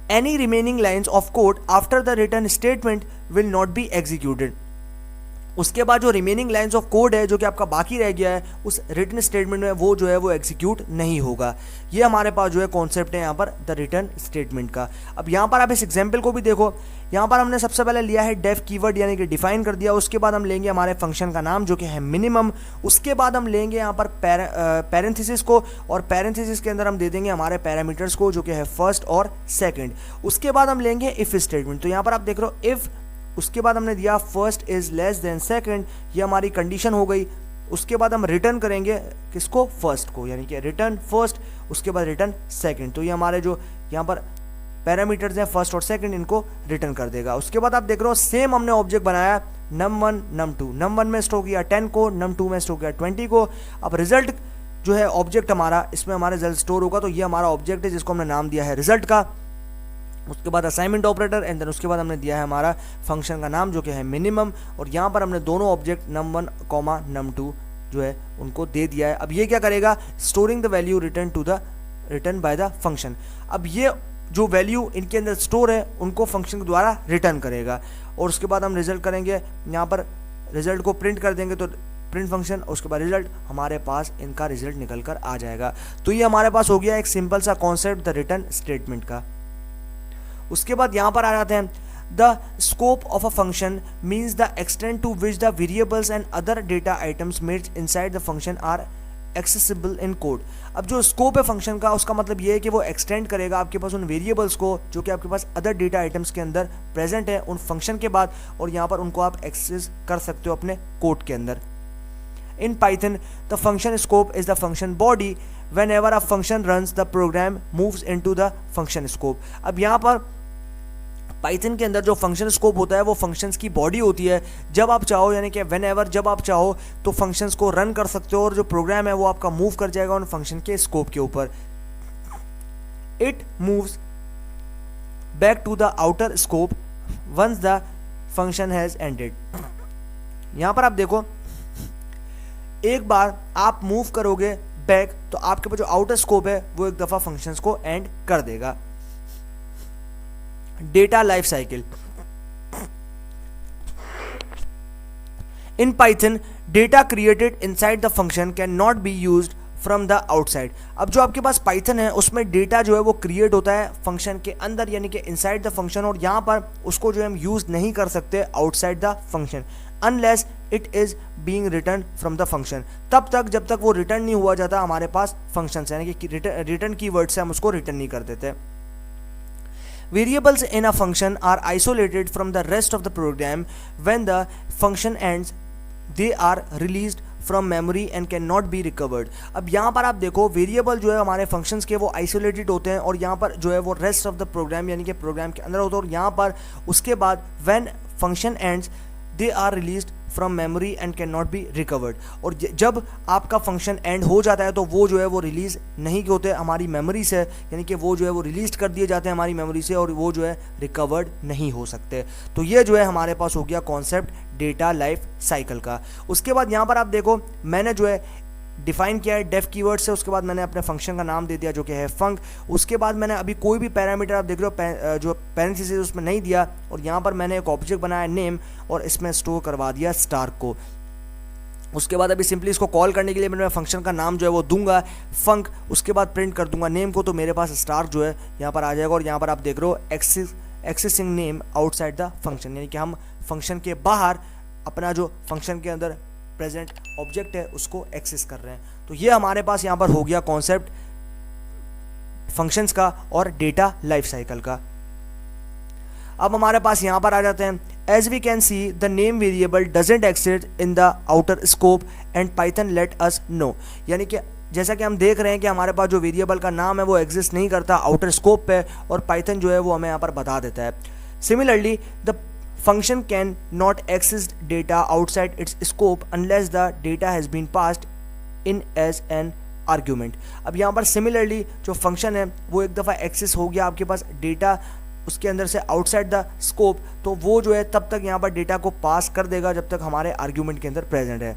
Any remaining lines of code after the return statement will not be executed। उसके बाद जो रिमेनिंग लाइंस ऑफ कोड है जो कि आपका बाकी रह गया है उस रिटर्न स्टेटमेंट में, वो जो है वो एग्जीक्यूट नहीं होगा। ये हमारे पास जो है कॉन्सेप्ट है यहाँ पर द रिटर्न स्टेटमेंट का। अब यहाँ पर आप इस एग्जांपल को भी देखो, यहाँ पर हमने सबसे पहले लिया है डेफ कीवर्ड, यानी कि डिफाइन कर दिया। उसके बाद हम लेंगे हमारे फंक्शन का नाम जो कि है मिनिमम। उसके बाद हम लेंगे यहाँ पर पैरेंथेसिस को, और पैरेंथेसिस के अंदर हम दे देंगे हमारे पैरामीटर्स को जो कि है फर्स्ट और सेकेंड। उसके बाद हम लेंगे इफ स्टेटमेंट। तो यहाँ पर आप देख रहे हो इफ, उसके बाद हमने दिया first is less than second, ये हमारी कंडीशन हो गई। उसके बाद हम रिटर्न करेंगे किसको, फर्स्ट को, यानी कि रिटर्न फर्स्ट, उसके बाद रिटर्न सेकंड। तो ये हमारे जो यहाँ पर पैरामीटर्स हैं फर्स्ट और सेकंड, इनको रिटर्न कर देगा। उसके बाद आप देख रहे हो सेम हमने ऑब्जेक्ट बनाया num1 num2, num1 में स्टोर किया 10 को, num2 में स्टोर किया 20 को। अब रिजल्ट जो है ऑब्जेक्ट हमारा, इसमें हमारा रिजल्ट स्टोर होगा, तो ये हमारा ऑब्जेक्ट है जिसको हमने नाम दिया है रिजल्ट का। उसके बाद असाइनमेंट ऑपरेटर, एंड देन उसके बाद हमने दिया है हमारा फंक्शन का नाम जो कि है मिनिमम, और यहाँ पर हमने दोनों ऑब्जेक्ट num1 num2 जो है उनको दे दिया है। अब ये क्या करेगा, storing the value return bye the function. अब ये जो वैल्यू इनके अंदर स्टोर है उनको फंक्शन के द्वारा रिटर्न करेगा, और उसके बाद हम रिजल्ट करेंगे, यहाँ पर रिजल्ट को प्रिंट कर देंगे तो प्रिंट फंक्शन, और उसके बाद रिजल्ट, हमारे पास इनका रिजल्ट निकल कर आ जाएगा। तो ये हमारे पास हो गया एक सिंपल सा कॉन्सेप्ट द रिटर्न स्टेटमेंट का। उसके बाद यहाँ पर आ जाते हैं the scope of a function means the extent to which the variables and other data items made inside the function are accessible in code. अब जो स्कोप है फंक्शन का, उसका मतलब ये है कि वो एक्सटेंड करेगा आपके पास उन वेरिएबल्स को जो कि आपके पास अदर डेटा आइटम्स के अंदर प्रेजेंट है उन फंक्शन के बाद, और यहाँ पर उनको आप एक्सेस कर सकते हो अपने कोड के अंदर। In Python the function scope is the function body, whenever a function runs the program moves into the function scope। अब यहाँ पर पाइथन के अंदर जो फंक्शन स्कोप होता है वो फंक्शंस की बॉडी होती है। जब आप चाहो, यानी कि व्हेनेवर, जब आप चाहो तो फंक्शंस को रन कर सकते हो, और जो प्रोग्राम है वो आपका मूव कर जाएगा उन फंक्शन के स्कोप के ऊपर। It moves back to the outer scope once the function has ended. यहाँ पर आप देखो, एक बार आप मूव करोगे बैक तो आपके पास जो आउटर स्कोप है वो एक दफा फंक्शंस को एंड कर देगा। Data life cycle in Python, data created inside the function can not be used from the outside. अब जो आपके पास पाइथन है उसमें डेटा जो है वो क्रिएट होता है फंक्शन के अंदर, यानी कि इनसाइड द फंक्शन, और यहाँ पर उसको जो है हम यूज नहीं कर सकते outside the function unless it is being return from the function. तब तक जब तक वो रिटर्न नहीं हुआ जाता हमारे पास फंक्शन से, यानी कि रिटर्न कीवर्ड से हम उसको रिटर्न नहीं कर देते। Variables in a function are isolated from the rest of the program. When the function ends, they are released from memory and cannot be recovered। अब यहाँ पर आप देखो वेरिएबल जो है हमारे फंक्शंस के वो आइसोलेटेड होते हैं, और यहाँ पर जो है वो रेस्ट ऑफ द प्रोग्राम यानी कि प्रोग्राम के अंदर होते हैं, और यहाँ पर उसके बाद when function ends they are released from memory and cannot be recovered। और जब आपका फंक्शन एंड हो जाता है तो वो जो है वो रिलीज़ नहीं होते हमारी मेमोरी से, यानी कि वो जो है वो रिलीज कर दिए जाते हैं हमारी मेमोरी से, और वो जो है रिकवर्ड नहीं हो सकते। तो ये जो है हमारे पास हो गया कॉन्सेप्ट डेटा लाइफ साइकिल का। उसके बाद यहाँ पर आप देखो, मैंने जो है डिफाइन किया है डेफ कीवर्ड से, उसके बाद मैंने अपने फंक्शन का नाम दे दिया जो कि है फंक। उसके बाद मैंने अभी कोई भी पैरामीटर आप देख रहे हो जो पैरेंथेसिस उसमें नहीं दिया, और यहाँ पर मैंने एक ऑब्जेक्ट बनाया नेम और इसमें स्टोर करवा दिया स्टार को। उसके बाद अभी सिंपली इसको कॉल करने के लिए मैं फंक्शन का नाम जो है वो दूंगा फंक, उसके बाद प्रिंट कर दूंगा नेम को, तो मेरे पास स्टार जो है यहाँ पर आ जाएगा। और यहाँ पर आप देख रहे हो accessing name outside the function, यानी कि हम फंक्शन के बाहर अपना जो फंक्शन के अंदर प्रेजेंट ऑब्जेक्ट है उसको एक्सेस कर रहे हैं। तो ये हमारे पास यहाँ पर हो गया कॉन्सेप्ट फंक्शंस का और डेटा लाइफ साइकिल का। अब हमारे पास यहाँ पर आ जाते हैं, as we can see the name variable doesn't exist in the outer scope and Python let us know, यानी कि जैसा कि हम देख रहे हैं कि हमारे पास जो वेरिएबल का नाम है वो एग्जिस्ट नहीं करता आउटर स्कोप पे, और पाइथन जो है वो हमें यहाँ पर बता देता है। Similarly the function can not access data outside its scope unless the data has been passed in as an argument. अब यहाँ पर सिमिलरली जो फंक्शन है वो एक दफ़ा एक्सेस हो गया आपके पास डेटा उसके अंदर से आउटसाइड द स्कोप, तो वो जो है तब तक यहाँ पर डेटा को पास कर देगा जब तक हमारे आर्ग्यूमेंट के अंदर प्रेजेंट है।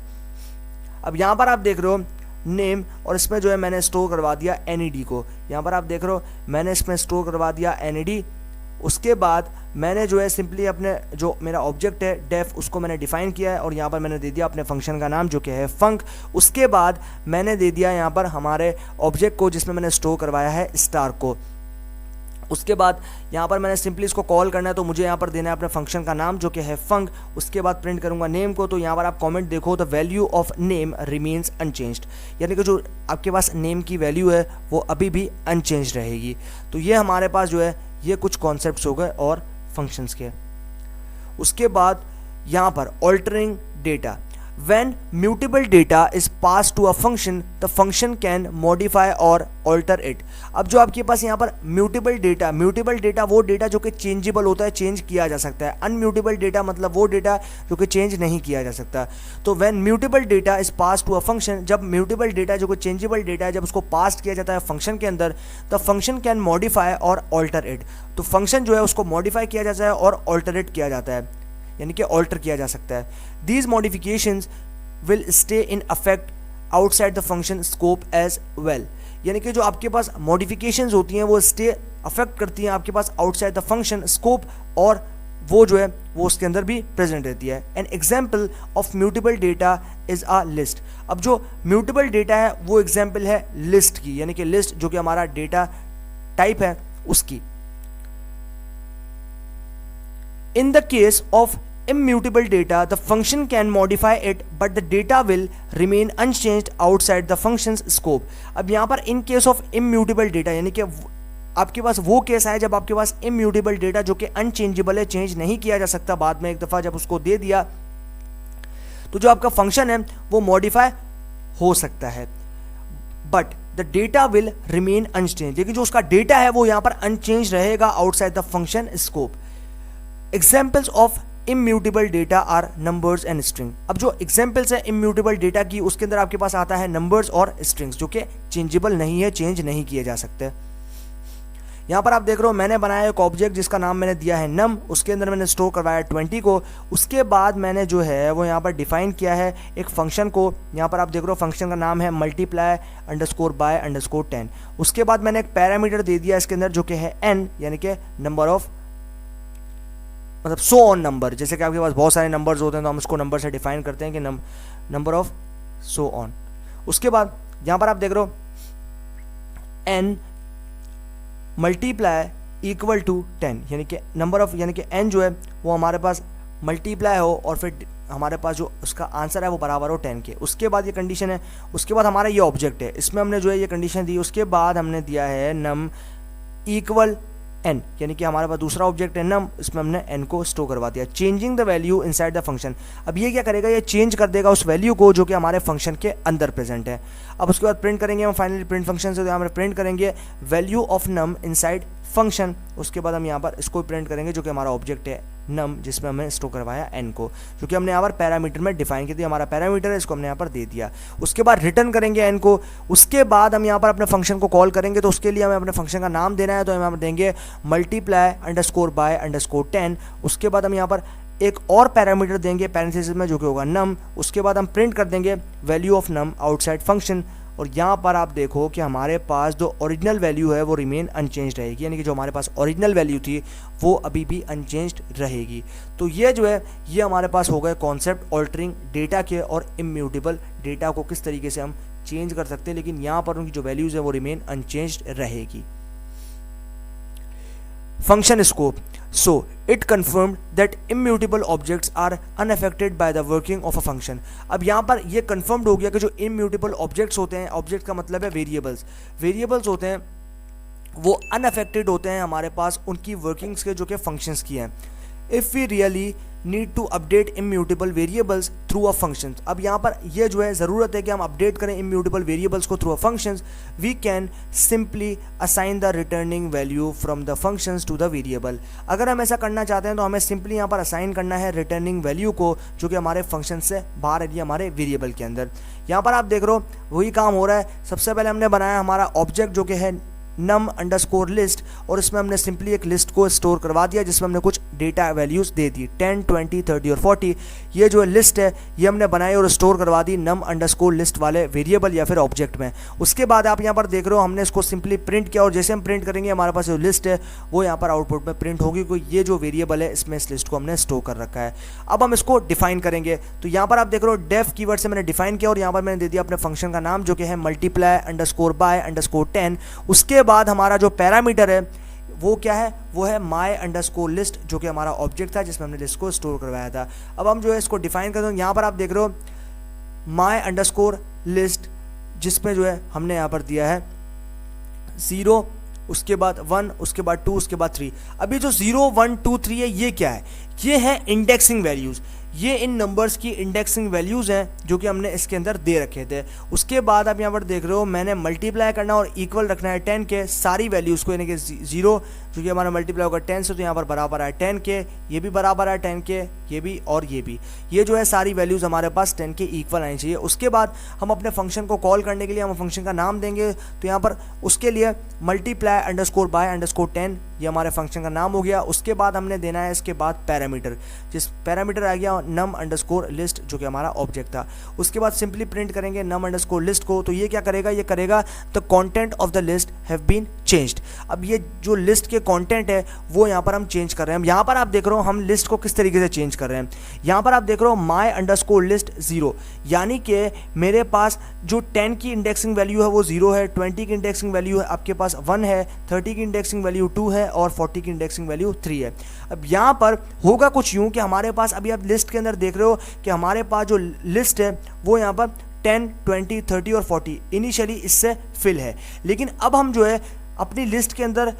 अब यहाँ पर आप देख रहे हो नेम, और इसमें जो है मैंने स्टोर करवा दिया NED को। यहाँ पर आप देख रहे हो मैंने इसमें स्टोर करवा दिया NED। उसके बाद मैंने जो है सिंपली अपने जो मेरा ऑब्जेक्ट है डेफ उसको मैंने डिफाइन किया है, और यहाँ पर मैंने दे दिया अपने फंक्शन का नाम जो कि है फंक। उसके बाद मैंने दे दिया यहाँ पर हमारे ऑब्जेक्ट को जिसमें मैंने स्टोर करवाया है स्टार को। उसके बाद यहाँ पर मैंने सिंपली इसको कॉल करना है, तो मुझे यहाँ पर देना है अपने फंक्शन का नाम जो कि है फंक। उसके बाद प्रिंट करूँगा नेम को, तो यहाँ पर आप कमेंट देखो the value of name remains unchanged, यानी कि जो आपके पास नेम की वैल्यू है वो अभी भी अनचेंज रहेगी। तो ये हमारे पास जो है ये कुछ कॉन्सेप्ट्स हो गए और फंक्शंस के। उसके बाद यहाँ पर altering data, when mutable data is passed to a function the function can modify or alter it। अब जो आपके पास यहाँ पर म्यूटेबल डेटा वो डेटा जो कि चेंजेबल होता है, चेंज किया जा सकता है। अनम्यूटेबल डेटा मतलब वो डेटा जो कि चेंज नहीं किया जा सकता। तो when mutable data is passed to a function, जब म्यूटेबल डेटा जो कि चेंजेबल डेटा है जब उसको पास किया जाता है फंक्शन के अंदर, द फंक्शन कैन मॉडिफाई और ऑल्टर इट, तो फंक्शन जो है उसको मॉडिफाई किया जाता है और ऑल्टरेट किया जाता है, यानी कि ऑल्टर किया जा सकता है। These modifications will stay in effect outside the function scope as well, यानी कि जो आपके पास मॉडिफिकेशंस होती हैं वो स्टे अफेक्ट करती हैं आपके पास आउटसाइड द फंक्शन स्कोप, और वो जो है वो उसके अंदर भी प्रेजेंट रहती है। An example of mutable data is a list. अब जो म्यूटेबल डेटा है वो एग्जाम्पल है लिस्ट की, यानी कि लिस्ट जो कि हमारा डेटा टाइप है उसकी। In the case of immutable data, the function can modify it, but the data will remain unchanged outside the function's scope। अब यहाँ पर in case of immutable data, यानी कि आपके पास वो केस है जब आपके पास immutable data जो कि unchangeable है, चेंज नहीं किया जा सकता, बाद में एक दफ़ा जब उसको दे दिया तो जो आपका फंक्शन है वो मॉडिफाई हो सकता है, but the data will remain unchanged, लेकिन जो उसका डेटा है वो यहाँ पर अनचेंज रहेगा outside the function scope. Examples of immutable data are numbers and string. अब जो एग्जाम्पल्स है इम्यूटेबल डेटा की उसके अंदर आपके पास आता है नंबर्स और स्ट्रिंग्स जो कि चेंजेबल नहीं है, चेंज नहीं किए जा सकते। यहाँ पर आप देख रहे हो मैंने बनाया एक ऑब्जेक्ट जिसका नाम मैंने दिया है नम, उसके अंदर मैंने स्टोर करवाया 20 को। उसके बाद मैंने जो है वो यहाँ पर डिफाइन किया है एक फंक्शन को, यहाँ पर आप देख रहे हो फंक्शन का नाम है मल्टीप्लाई अंडरस्कोर बाय अंडरस्कोर 10। उसके बाद मैंने एक पैरामीटर दे दिया इसके अंदर जो कि है n, यानी कि नंबर ऑफ मतलब सो ऑन नंबर, जैसे कि आपके पास बहुत सारे नंबर्स होते हैं तो हम उसको नंबर से डिफाइन करते हैं कि नंबर ऑफ सो ऑन। उसके बाद यहाँ पर आप देख रहे हो n मल्टीप्लाई इक्वल टू 10, यानी कि नंबर ऑफ यानी कि n जो है वो हमारे पास मल्टीप्लाई हो और फिर हमारे पास जो उसका आंसर है वो बराबर हो 10 के। उसके बाद ये कंडीशन है, उसके बाद हमारा ये ऑब्जेक्ट है, इसमें हमने जो है ये कंडीशन दी। उसके बाद हमने दिया है नम इक्वल n, यानी कि हमारे पास दूसरा ऑब्जेक्ट है नम, इसमें हमने n को स्टोर करवा दिया। Changing the value inside the function, अब ये क्या करेगा, ये चेंज कर देगा उस वैल्यू को जो कि हमारे फंक्शन के अंदर प्रेजेंट है। अब उसके बाद प्रिंट करेंगे हम फाइनली प्रिंट फंक्शन से, तो यहाँ पर प्रिंट करेंगे value of num inside function. उसके बाद हम यहाँ पर इसको प्रिंट करेंगे जो कि हमारा ऑब्जेक्ट है नम, जिसमें हमने स्टोर करवाया n को, जो कि हमने यहाँ पर पैरामीटर में डिफाइन की थी। हमारा पैरामीटर है, इसको हमने यहाँ पर दे दिया। उसके बाद रिटर्न करेंगे n को। उसके बाद हम यहाँ पर अपने फंक्शन को कॉल करेंगे, तो उसके लिए हमें अपने फंक्शन का नाम देना है, तो हम यहाँ पर देंगे मल्टीप्लाई अंडरस्कोर बाय अंडरस्कोर 10। उसके बाद हम यहाँ पर एक और पैरामीटर देंगे पैरेंथेसिस में जो कि होगा नम, उसके बाद हम प्रिंट कर देंगे value of num outside function. और यहाँ पर आप देखो कि हमारे पास जो ओरिजिनल वैल्यू है वो रिमेन अनचेंज्ड रहेगी, यानी कि जो हमारे पास ओरिजिनल वैल्यू थी वो अभी भी अनचेंज्ड रहेगी। तो ये जो है ये हमारे पास हो गए कॉन्सेप्ट ऑल्टरिंग डेटा के और इम्यूटेबल डेटा को किस तरीके से हम चेंज कर सकते हैं, लेकिन यहाँ पर उनकी जो वैल्यूज़ है वो रिमेन अनचेंज्ड रहेगी। Function scope, so it confirmed that immutable objects are unaffected by the working of a function। अब यहाँ पर ये confirmed हो गया कि जो immutable objects होते हैं, object का मतलब है वेरिएबल्स होते हैं वो unaffected होते हैं हमारे पास उनकी वर्किंग्स के जो कि फंक्शंस की हैं। If we really need to update immutable variables through a function, अब यहाँ पर ये जो है ज़रूरत है कि हम अपडेट करें इम्यूटेबल वेरिएबल्स को through a functions, we can simply assign the returning value from the functions to the variable. अगर हम ऐसा करना चाहते हैं तो हमें सिंपली यहाँ पर असाइन करना है रिटर्निंग वैल्यू को जो कि हमारे फंक्शन से बाहर है, हमारे वेरिएबल के अंदर। यहाँ पर आप देख रहे हो वही काम हो रहा है। सबसे पहले हमने बनाया हमारा ऑब्जेक्ट जो कि है num अंडरस्कोर लिस्ट, और इसमें हमने सिंपली एक लिस्ट को स्टोर करवा दिया जिसमें हमने कुछ डेटा वैल्यूज़ दे दी 10, 20, 30 और 40। ये जो लिस्ट है ये हमने बनाई और स्टोर करवा दी num अंडरस्कोर लिस्ट वाले वेरिएबल या फिर ऑब्जेक्ट में। उसके बाद आप यहाँ पर देख रहे हो हमने इसको सिंपली प्रिंट किया, और जैसे हम प्रिंट करेंगे हमारे पास जो लिस्ट है वो यहाँ पर आउटपुट में प्रिंट होगी, क्योंकि ये जो वेरिएबल है इसमें इस लिस्ट को हमने स्टोर कर रखा है। अब हम इसको डिफाइन करेंगे, तो यहाँ पर आप देख रहे हो डेफ कीवर्ड से मैंने डिफाइन किया और यहाँ पर मैंने दे दिया अपने फंक्शन का नाम जो कि है मल्टीप्लाई अंडरस्कोर बाय अंडरस्कोर 10। उसके बाद हमारा जो पैरामीटर है वो क्या है, वो है माई अंडरस्कोर लिस्ट जो कि हमारा ऑब्जेक्ट था जिसमें हमने लिस्ट को स्टोर करवाया था। अब हम जो है इसको डिफाइन करते हैं, यहाँ पर आप देख रहे हो माई अंडरस्कोर लिस्ट जिसमें जो है हमने यहाँ पर दिया है 0, उसके बाद 1, उसके बाद 2, उसके बाद 3। अभी जो 0, 1, 2, 3 है ये क्या है, ये है इंडेक्सिंग वैल्यूज़। ये इन नंबर्स की इंडेक्सिंग वैल्यूज़ हैं जो कि हमने इसके अंदर दे रखे थे। उसके बाद आप यहाँ पर देख रहे हो मैंने मल्टीप्लाई करना और इक्वल रखना है 10 के सारी वैल्यूज़ को, यानी कि 0 जो कि हमारा मल्टीप्लाई होगा 10 से, तो यहाँ पर बराबर है 10 के, ये भी बराबर है 10 के, ये भी और ये भी, ये जो है सारी वैल्यूज़ हमारे पास 10 के इक्वल आनी चाहिए। उसके बाद हम अपने फंक्शन को कॉल करने के लिए हम फंक्शन का नाम देंगे, तो यहाँ पर उसके लिए मल्टीप्लाई अंडरस्कोर बाय अंडरस्कोर 10 ये हमारे फंक्शन का नाम हो गया। उसके बाद हमने देना है इसके बाद पैरामीटर, जिस पैरामीटर आ गया नम अंडरस्कोर लिस्ट जो कि हमारा ऑब्जेक्ट था। उसके बाद सिंपली प्रिंट करेंगे नम अंडरस्कोर लिस्ट को, तो ये क्या करेगा, ये करेगा the content of the list have been changed. अब ये जो लिस्ट के कंटेंट है वो यहाँ पर हम चेंज कर रहे हैं। यहाँ पर आप देख रहे हो हम लिस्ट को किस तरीके से चेंज कर रहे हैं। यहाँ पर आप देख रहे हो माई अंडरस्कोर लिस्ट 0, यानी कि मेरे पास जो 10 की इंडेक्सिंग वैल्यू है वो 0 है, 20 की इंडेक्सिंग वैल्यू है आपके पास 1 है, 30 की इंडेक्सिंग वैल्यू 2 है और 40 की इंडेक्सिंग वैल्यू 3 है। अब यहाँ पर होगा कुछ यूँ कि हमारे पास अभी आप लिस्ट के अंदर देख रहे हो कि हमारे पास जो लिस्ट है वो यहाँ पर 10, 20, 30 और 40 इनिशियली इससे फिल है, लेकिन अब हम जो है अपनी लिस्ट के अंदर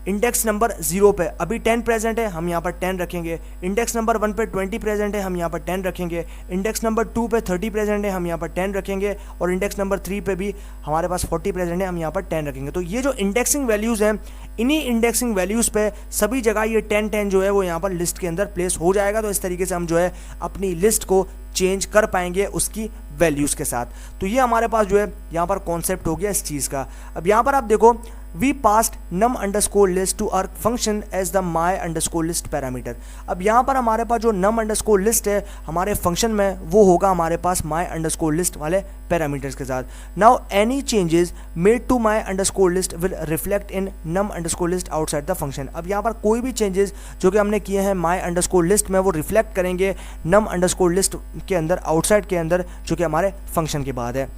इंडेक्स नंबर 0 पे अभी 10 प्रेजेंट है, हम यहाँ पर 10 रखेंगे। इंडेक्स नंबर 1 पे 20 प्रेजेंट है, हम यहाँ पर 10 रखेंगे। इंडेक्स नंबर 2 पे 30 प्रेजेंट है, हम यहाँ पर 10 रखेंगे। और इंडेक्स नंबर 3 पे भी हमारे पास 40 प्रेजेंट है, हम यहाँ पर 10 रखेंगे। तो ये जो इंडेक्सिंग वैल्यूज़ हैं, इन्हीं इंडेक्सिंग वैल्यूज़ पे सभी जगह ये 10, 10 जो है वो यहाँ पर लिस्ट के अंदर प्लेस हो जाएगा। तो इस तरीके से हम जो है अपनी लिस्ट को चेंज कर पाएंगे उसकी वैल्यूज़ के साथ। तो ये हमारे पास जो है यहाँ पर कॉन्सेप्ट हो गया इस चीज़ का। अब यहाँ पर आप देखो we passed num underscore list to our function as the my underscore list parameter. अब यहाँ पर हमारे पास जो num अंडरस्कोर लिस्ट है हमारे फंक्शन में वो होगा हमारे पास माई अंडरस्कोर लिस्ट वाले पैरामीटर्स के साथ। Now any changes made to my underscore list will reflect in num underscore list outside the function. अब यहाँ पर कोई भी चेंजेस जो कि हमने किए हैं माई अंडरस्कोर लिस्ट में वो रिफ्लेक्ट करेंगे num अंडरस्कोर लिस्ट के अंदर, आउटसाइड के अंदर, जो कि हमारे फंक्शन के बाद है।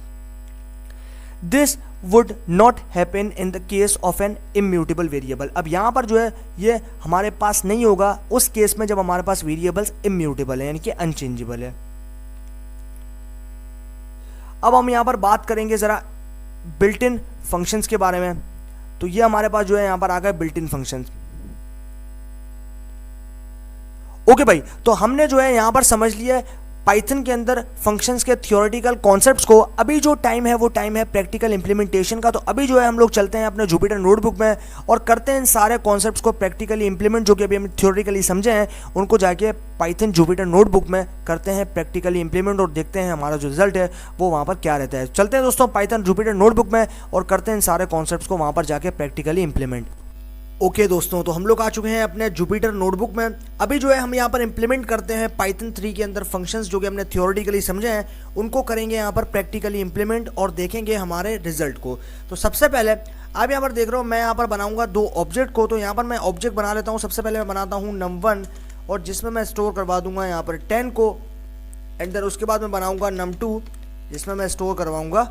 This would not happen in the case of an immutable variable. अब यहाँ पर जो है ये हमारे पास नहीं होगा उस केस में जब हमारे पास वेरिएबल्स इम्यूटेबल है, यानी कि अनचेंजेबल है। अब हम यहाँ पर बात करेंगे ज़रा बिल्ट इन फंक्शंस के बारे में। तो ये हमारे पास जो है यहाँ पर आ गए बिल्ट इन फंक्शंस। ओके भाई, तो हमने जो है यहाँ पर समझ लिया है पाइथन के अंदर फंक्शंस के थियोरेटिकल कॉन्सेप्ट्स को। अभी जो टाइम है वो टाइम है प्रैक्टिकल इंप्लीमेंटेशन का। तो अभी जो है हम लोग चलते हैं अपने जुपिटर नोटबुक में और करते हैं इन सारे कॉन्सेप्ट्स को प्रैक्टिकली इंप्लीमेंट, जो कि अभी हम थियोरेटिकली समझे हैं उनको जाके पाइथन जुपिटर नोटबुक में करते हैं प्रैक्टिकली इंप्लीमेंट और देखते हैं हमारा जो रिजल्ट है वो वहाँ पर क्या रहता है। चलते हैं दोस्तों पाइथन जुपिटर नोटबुक में और करते हैं इन सारे कॉन्सेप्ट्स को वहाँ पर जाके प्रैक्टिकली इंप्लीमेंट। ओके दोस्तों, तो हम लोग आ चुके हैं अपने जुपिटर नोटबुक में। अभी जो है हम यहाँ पर इम्प्लीमेंट करते हैं पाइथन 3 के अंदर फंक्शंस जो कि हमने थियोरेटिकली समझे हैं, उनको करेंगे यहाँ पर प्रैक्टिकली इम्प्लीमेंट और देखेंगे हमारे रिजल्ट को। तो सबसे पहले आप यहाँ पर देख रहे हो, मैं यहाँ पर बनाऊंगा 2 ऑब्जेक्ट को। तो यहाँ पर मैं ऑब्जेक्ट बना लेता हूँ। सबसे पहले मैं बनाता हूँ num1 और जिसमें मैं स्टोर करवा दूंगा यहाँ पर 10 को, एंड देन उसके बाद मैं बनाऊंगा num2 जिसमें मैं स्टोर करवाऊंगा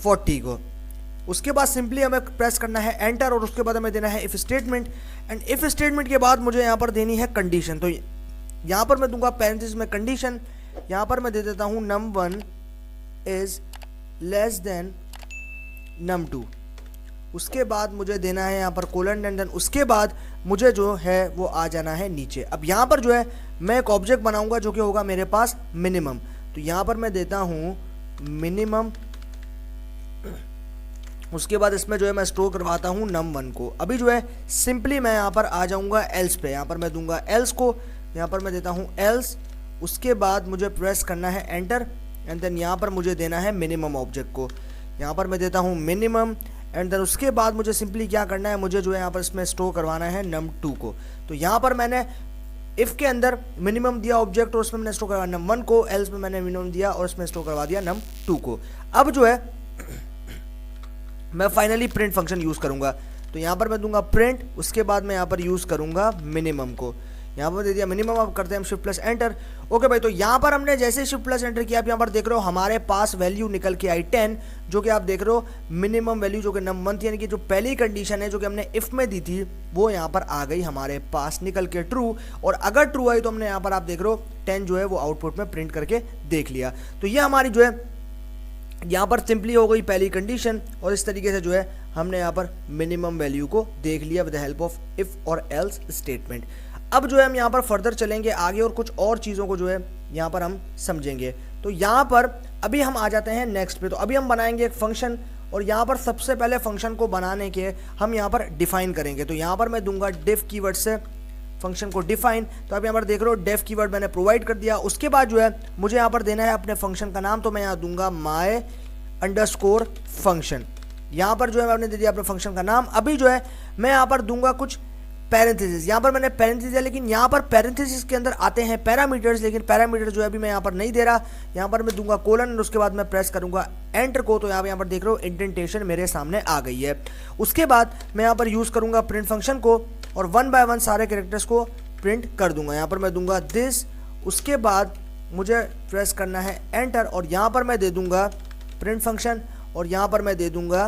40 को। उसके बाद सिंपली हमें प्रेस करना है एंटर और उसके बाद हमें देना है if statement, and if statement के बाद मुझे यहाँ पर देनी है कंडीशन। तो यहाँ पर मैं दूंगा पैरेंथेसिस में कंडीशन, यहाँ पर मैं दे देता हूँ num1 is less than num2। उसके बाद मुझे देना है यहाँ पर कोलन, एंड देन उसके बाद मुझे जो है वो आ जाना है नीचे। अब यहाँ पर जो है मैं एक ऑब्जेक्ट बनाऊंगा जो कि होगा मेरे पास मिनिमम। तो यहाँ पर मैं देता हूँ मिनिमम, उसके बाद इसमें जो है मैं स्टोर करवाता हूँ num1 को। अभी जो है सिंपली मैं यहाँ पर आ जाऊँगा एल्स पे, यहाँ पर मैं दूंगा एल्स को, यहाँ पर मैं देता हूँ एल्स। उसके बाद मुझे प्रेस करना है एंटर, एंड देन यहाँ पर मुझे देना है मिनिमम ऑब्जेक्ट को, यहाँ पर मैं देता हूँ मिनिमम, एंड देन उसके बाद मुझे सिंपली क्या करना है, मुझे जो है यहाँ पर इसमें स्टोर करवाना है num2 को। तो यहाँ पर मैंने इफ़ के अंदर मिनिमम दिया ऑब्जेक्ट और उसमें मैंने स्टोर करवाया num1 को, एल्स में मैंने मिनिमम दिया और उसमें स्टोर करवा दिया num2 को। अब जो है मैं फाइनली प्रिंट फंक्शन यूज़ करूंगा। तो यहाँ पर मैं दूंगा प्रिंट, उसके बाद मैं यहाँ पर यूज़ करूंगा मिनिमम को, यहाँ पर दे दिया मिनिमम। अब करते हैं हम शिफ्ट प्लस एंटर। ओके भाई, तो यहाँ पर हमने जैसे शिफ्ट प्लस एंटर किया, आप यहाँ पर देख रहे हो हमारे पास वैल्यू निकल के आई 10, जो कि आप देख रहे हो मिनिमम वैल्यू जो कि num1 थी, यानी कि जो पहली कंडीशन है जो कि हमने इफ़ में दी थी वो यहाँ पर आ गई हमारे पास निकल के ट्रू। और अगर ट्रू आई तो हमने यहाँ पर आप देख रहे हो 10 जो है वो आउटपुट में प्रिंट करके देख लिया। तो ये हमारी जो है यहाँ पर सिंपली हो गई पहली कंडीशन, और इस तरीके से जो है हमने यहाँ पर मिनिमम वैल्यू को देख लिया with the help of if और एल्स स्टेटमेंट। अब जो है हम यहाँ पर फर्दर चलेंगे आगे और कुछ और चीज़ों को जो है यहाँ पर हम समझेंगे। तो यहाँ पर अभी हम आ जाते हैं नेक्स्ट पे। तो अभी हम बनाएंगे एक फंक्शन, और यहाँ पर सबसे पहले फंक्शन को बनाने के हम यहाँ पर डिफाइन करेंगे। तो यहाँ पर मैं दूंगा डिफ कीवर्ड से फंक्शन को डिफाइन। तो आप यहाँ पर देख रहे हो डेफ कीवर्ड मैंने प्रोवाइड कर दिया। उसके बाद जो है मुझे यहाँ पर देना है अपने फंक्शन का नाम। तो मैं यहाँ दूंगा my अंडरस्कोर फंक्शन। यहाँ पर जो है मैंने दे दिया अपने फंक्शन का नाम। अभी जो है मैं यहाँ पर दूंगा कुछ पैरेंथेसिस, यहाँ पर मैंने पैरेंथेसिस दिया, लेकिन यहाँ पर पैरेंथेसिस के अंदर आते हैं पैरामीटर्स, लेकिन पैरामीटर जो है अभी मैं यहाँ पर नहीं दे रहा। यहाँ पर मैं दूंगा कोलन और उसके बाद मैं प्रेस करूँगा एंटर को। तो यहाँ पर देख रहे हो इंडेंटेशन मेरे सामने आ गई है। उसके बाद मैं यहाँ पर यूज़ करूँगा प्रिंट फंक्शन को और 1 बाय 1 सारे कैरेक्टर्स को प्रिंट कर दूंगा। यहाँ पर मैं दूंगा दिस, उसके बाद मुझे प्रेस करना है एंटर और यहाँ पर मैं दे दूंगा प्रिंट फंक्शन और यहाँ पर मैं दे दूंगा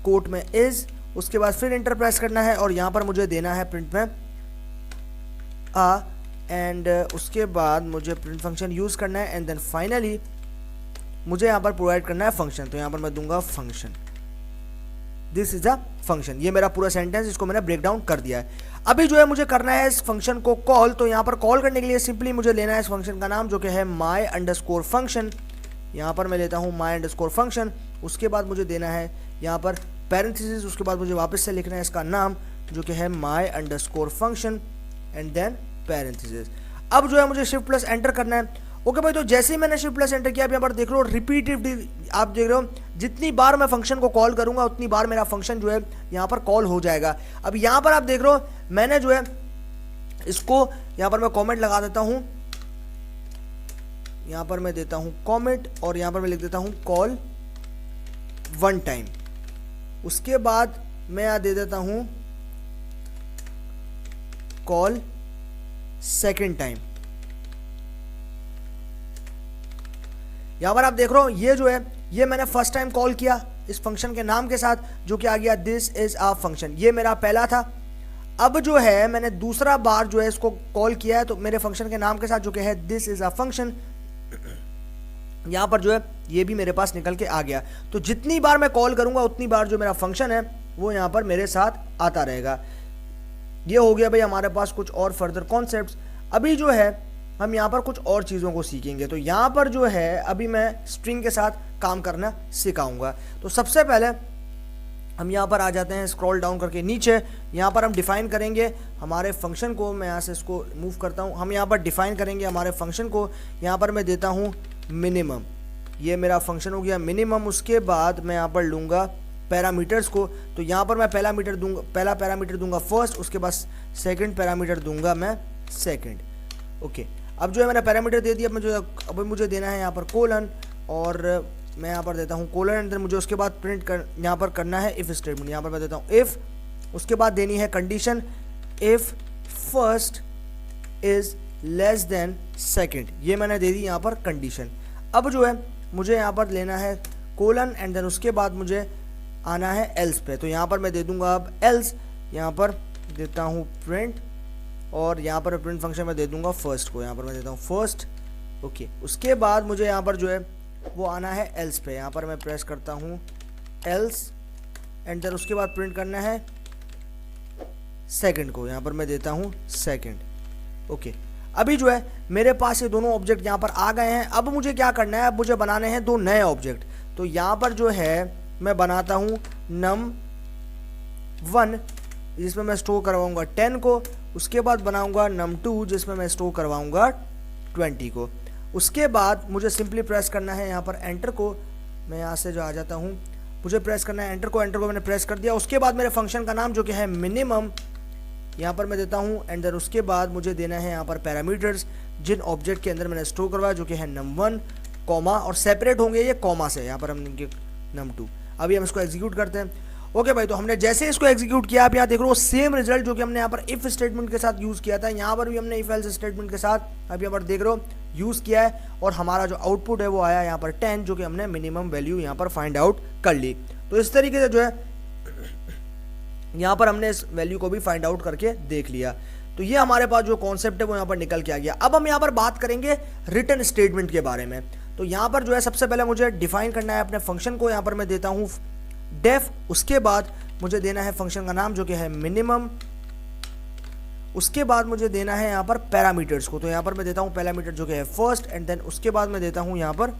कोट में इज। उसके बाद फिर एंटर प्रेस करना है और यहाँ पर मुझे देना है प्रिंट में आ, एंड उसके बाद मुझे प्रिंट फंक्शन यूज़ करना है, एंड देन फाइनली मुझे यहाँ पर प्रोवाइड करना है फंक्शन। तो यहाँ पर मैं दूंगा function, this is a function. ये मेरा पूरा सेंटेंस, इसको मैंने ब्रेक डाउन कर दिया है। अभी जो है मुझे करना है इस फंक्शन को कॉल। तो यहाँ पर कॉल करने के लिए सिंपली मुझे लेना है इस फंक्शन का नाम जो कि है my अंडरस्कोर फंक्शन। यहाँ पर मैं लेता हूँ my अंडरस्कोर फंक्शन। उसके बाद मुझे देना है यहाँ पर पैरेंथेसिस, उसके बाद मुझे वापस से लिखना है इसका नाम जो कि है my underscore function and then parenthesis. अब जो है मुझे शिफ्ट प्लस एंटर करना है। ओके भाई, तो जैसे ही मैंने शिफ्ट प्लस एंटर किया, आप यहाँ पर देख रहे हो रिपीटेडली आप देख रहे हो जितनी बार मैं फंक्शन को कॉल करूंगा उतनी बार मेरा फंक्शन जो है यहाँ पर कॉल हो जाएगा। अब यहाँ पर आप देख रहे हो मैंने जो है इसको यहाँ पर मैं कमेंट लगा देता हूँ, यहाँ पर मैं देता हूँ कमेंट और यहाँ पर मैं लिख देता हूँ कॉल 1 टाइम। उसके बाद मैं यहाँ दे देता हूँ कॉल 2nd टाइम। यहाँ पर आप देख रहे हो ये जो है ये मैंने फर्स्ट टाइम कॉल किया इस फंक्शन के नाम के साथ जो कि आ गया दिस इज आ फंक्शन, ये मेरा पहला था। अब जो है मैंने दूसरा बार जो है इसको कॉल किया है तो मेरे फंक्शन के नाम के साथ जो कि है दिस इज आ फंक्शन, यहाँ पर जो है ये भी मेरे पास निकल के आ गया। तो जितनी बार मैं कॉल करूंगा उतनी बार जो मेरा फंक्शन है वो यहाँ पर मेरे साथ आता रहेगा। ये हो गया भाई हमारे पास कुछ और फर्दर कॉन्सेप्ट्स। अभी जो है हम यहाँ पर कुछ और चीज़ों को सीखेंगे। तो यहाँ पर जो है अभी मैं स्ट्रिंग के साथ काम करना सिखाऊंगा। तो सबसे पहले हम यहाँ पर आ जाते हैं स्क्रॉल डाउन करके नीचे। यहाँ पर हम डिफाइन करेंगे हमारे फंक्शन को। मैं यहाँ से इसको मूव करता हूँ। हम यहाँ पर डिफाइन करेंगे हमारे फंक्शन को। यहाँ पर मैं देता हूँ मिनिमम, ये मेरा फंक्शन हो गया मिनिमम। उसके बाद मैं यहाँ पर लूँगा पैरामीटर्स को, तो यहाँ पर मैं पहला पैरामीटर दूंगा फर्स्ट, उसके बाद सेकंड पैरामीटर दूंगा मैं सेकंड। ओके, अब जो है मैंने पैरामीटर दे दिया, अब मुझे देना है यहाँ पर कोलन, और मैं यहाँ पर देता हूँ कोलन, एंड देन मुझे उसके बाद यहाँ पर करना है इफ़ स्टेटमेंट। यहाँ पर मैं देता हूँ इफ़, उसके बाद देनी है condition if first is less than second, ये मैंने दे दी यहाँ पर कंडीशन। अब जो है मुझे यहाँ पर लेना है कोलन, एंड देन उसके बाद मुझे आना है एल्स पे, तो यहाँ पर मैं दे दूंगा अब एल्स, यहाँ पर देता हूँ प्रिंट, और यहाँ पर प्रिंट फंक्शन में दे दूंगा फर्स्ट को, यहाँ पर मैं देता हूँ फर्स्ट। ओके, उसके बाद मुझे यहाँ पर जो है वो आना है एल्स पे, यहाँ पर मैं प्रेस करता हूँ एल्स, एंड देन उसके बाद प्रिंट करना है सेकंड को, यहाँ पर मैं देता हूँ सेकंड। ओके, अभी जो है मेरे पास ये दोनों ऑब्जेक्ट यहाँ पर आ गए हैं। अब मुझे क्या करना है, अब मुझे बनाने हैं दो नए ऑब्जेक्ट। तो यहाँ पर जो है मैं बनाता हूँ num1 जिसमें मैं स्टोर करवाऊंगा 10 को, उसके बाद बनाऊंगा num2 जिसमें मैं स्टोर करवाऊंगा 20 को। उसके बाद मुझे सिंपली प्रेस करना है यहाँ पर एंटर को, मैं यहाँ से जो आ जाता हूँ, मुझे प्रेस करना है एंटर को मैंने प्रेस कर दिया। उसके बाद मेरे फंक्शन का नाम जो कि है मिनिमम, यहाँ पर मैं देता हूँ, एंड देन उसके बाद मुझे देना है यहाँ पर पैरामीटर्स जिन ऑब्जेक्ट के अंदर मैंने स्टोर करवाया जो कि है num1 कॉमा, और सेपरेट होंगे ये कॉमा से, यहाँ पर हम देंगे num2। अभी हम इसको एग्जीक्यूट करते हैं। ओके भाई, तो हमने जैसे इसको एग्जीक्यूट किया, आप यहाँ देख रहे हो सेम रिजल्ट जो कि हमने यहाँ पर इफ स्टेटमेंट के साथ यूज़ किया था, यहाँ पर भी हमने इफ एल्स स्टेटमेंट के साथ अब यहाँ पर देख रहे हो यूज़ किया है, और हमारा जो आउटपुट है वो आया यहाँ पर 10, जो कि हमने मिनिमम वैल्यू यहाँ पर फाइंड आउट कर ली। तो इस तरीके से जो है यहाँ पर हमने इस वैल्यू को भी फाइंड आउट करके देख लिया। तो ये हमारे पास जो कॉन्सेप्ट है वो यहाँ पर निकल के आ गया। अब हम यहाँ पर बात करेंगे रिटर्न स्टेटमेंट के बारे में। तो यहाँ पर जो है सबसे पहले मुझे डिफाइन करना है अपने फंक्शन को, यहाँ पर मैं देता हूँ डेफ, उसके बाद मुझे देना है फंक्शन का नाम जो कि है मिनिमम, उसके बाद मुझे देना है यहाँ पर पैरामीटर्स को, तो यहाँ पर मैं देता हूँ पैरामीटर जो कि है फर्स्ट, एंड देन उसके बाद मैं देता हूँ यहाँ पर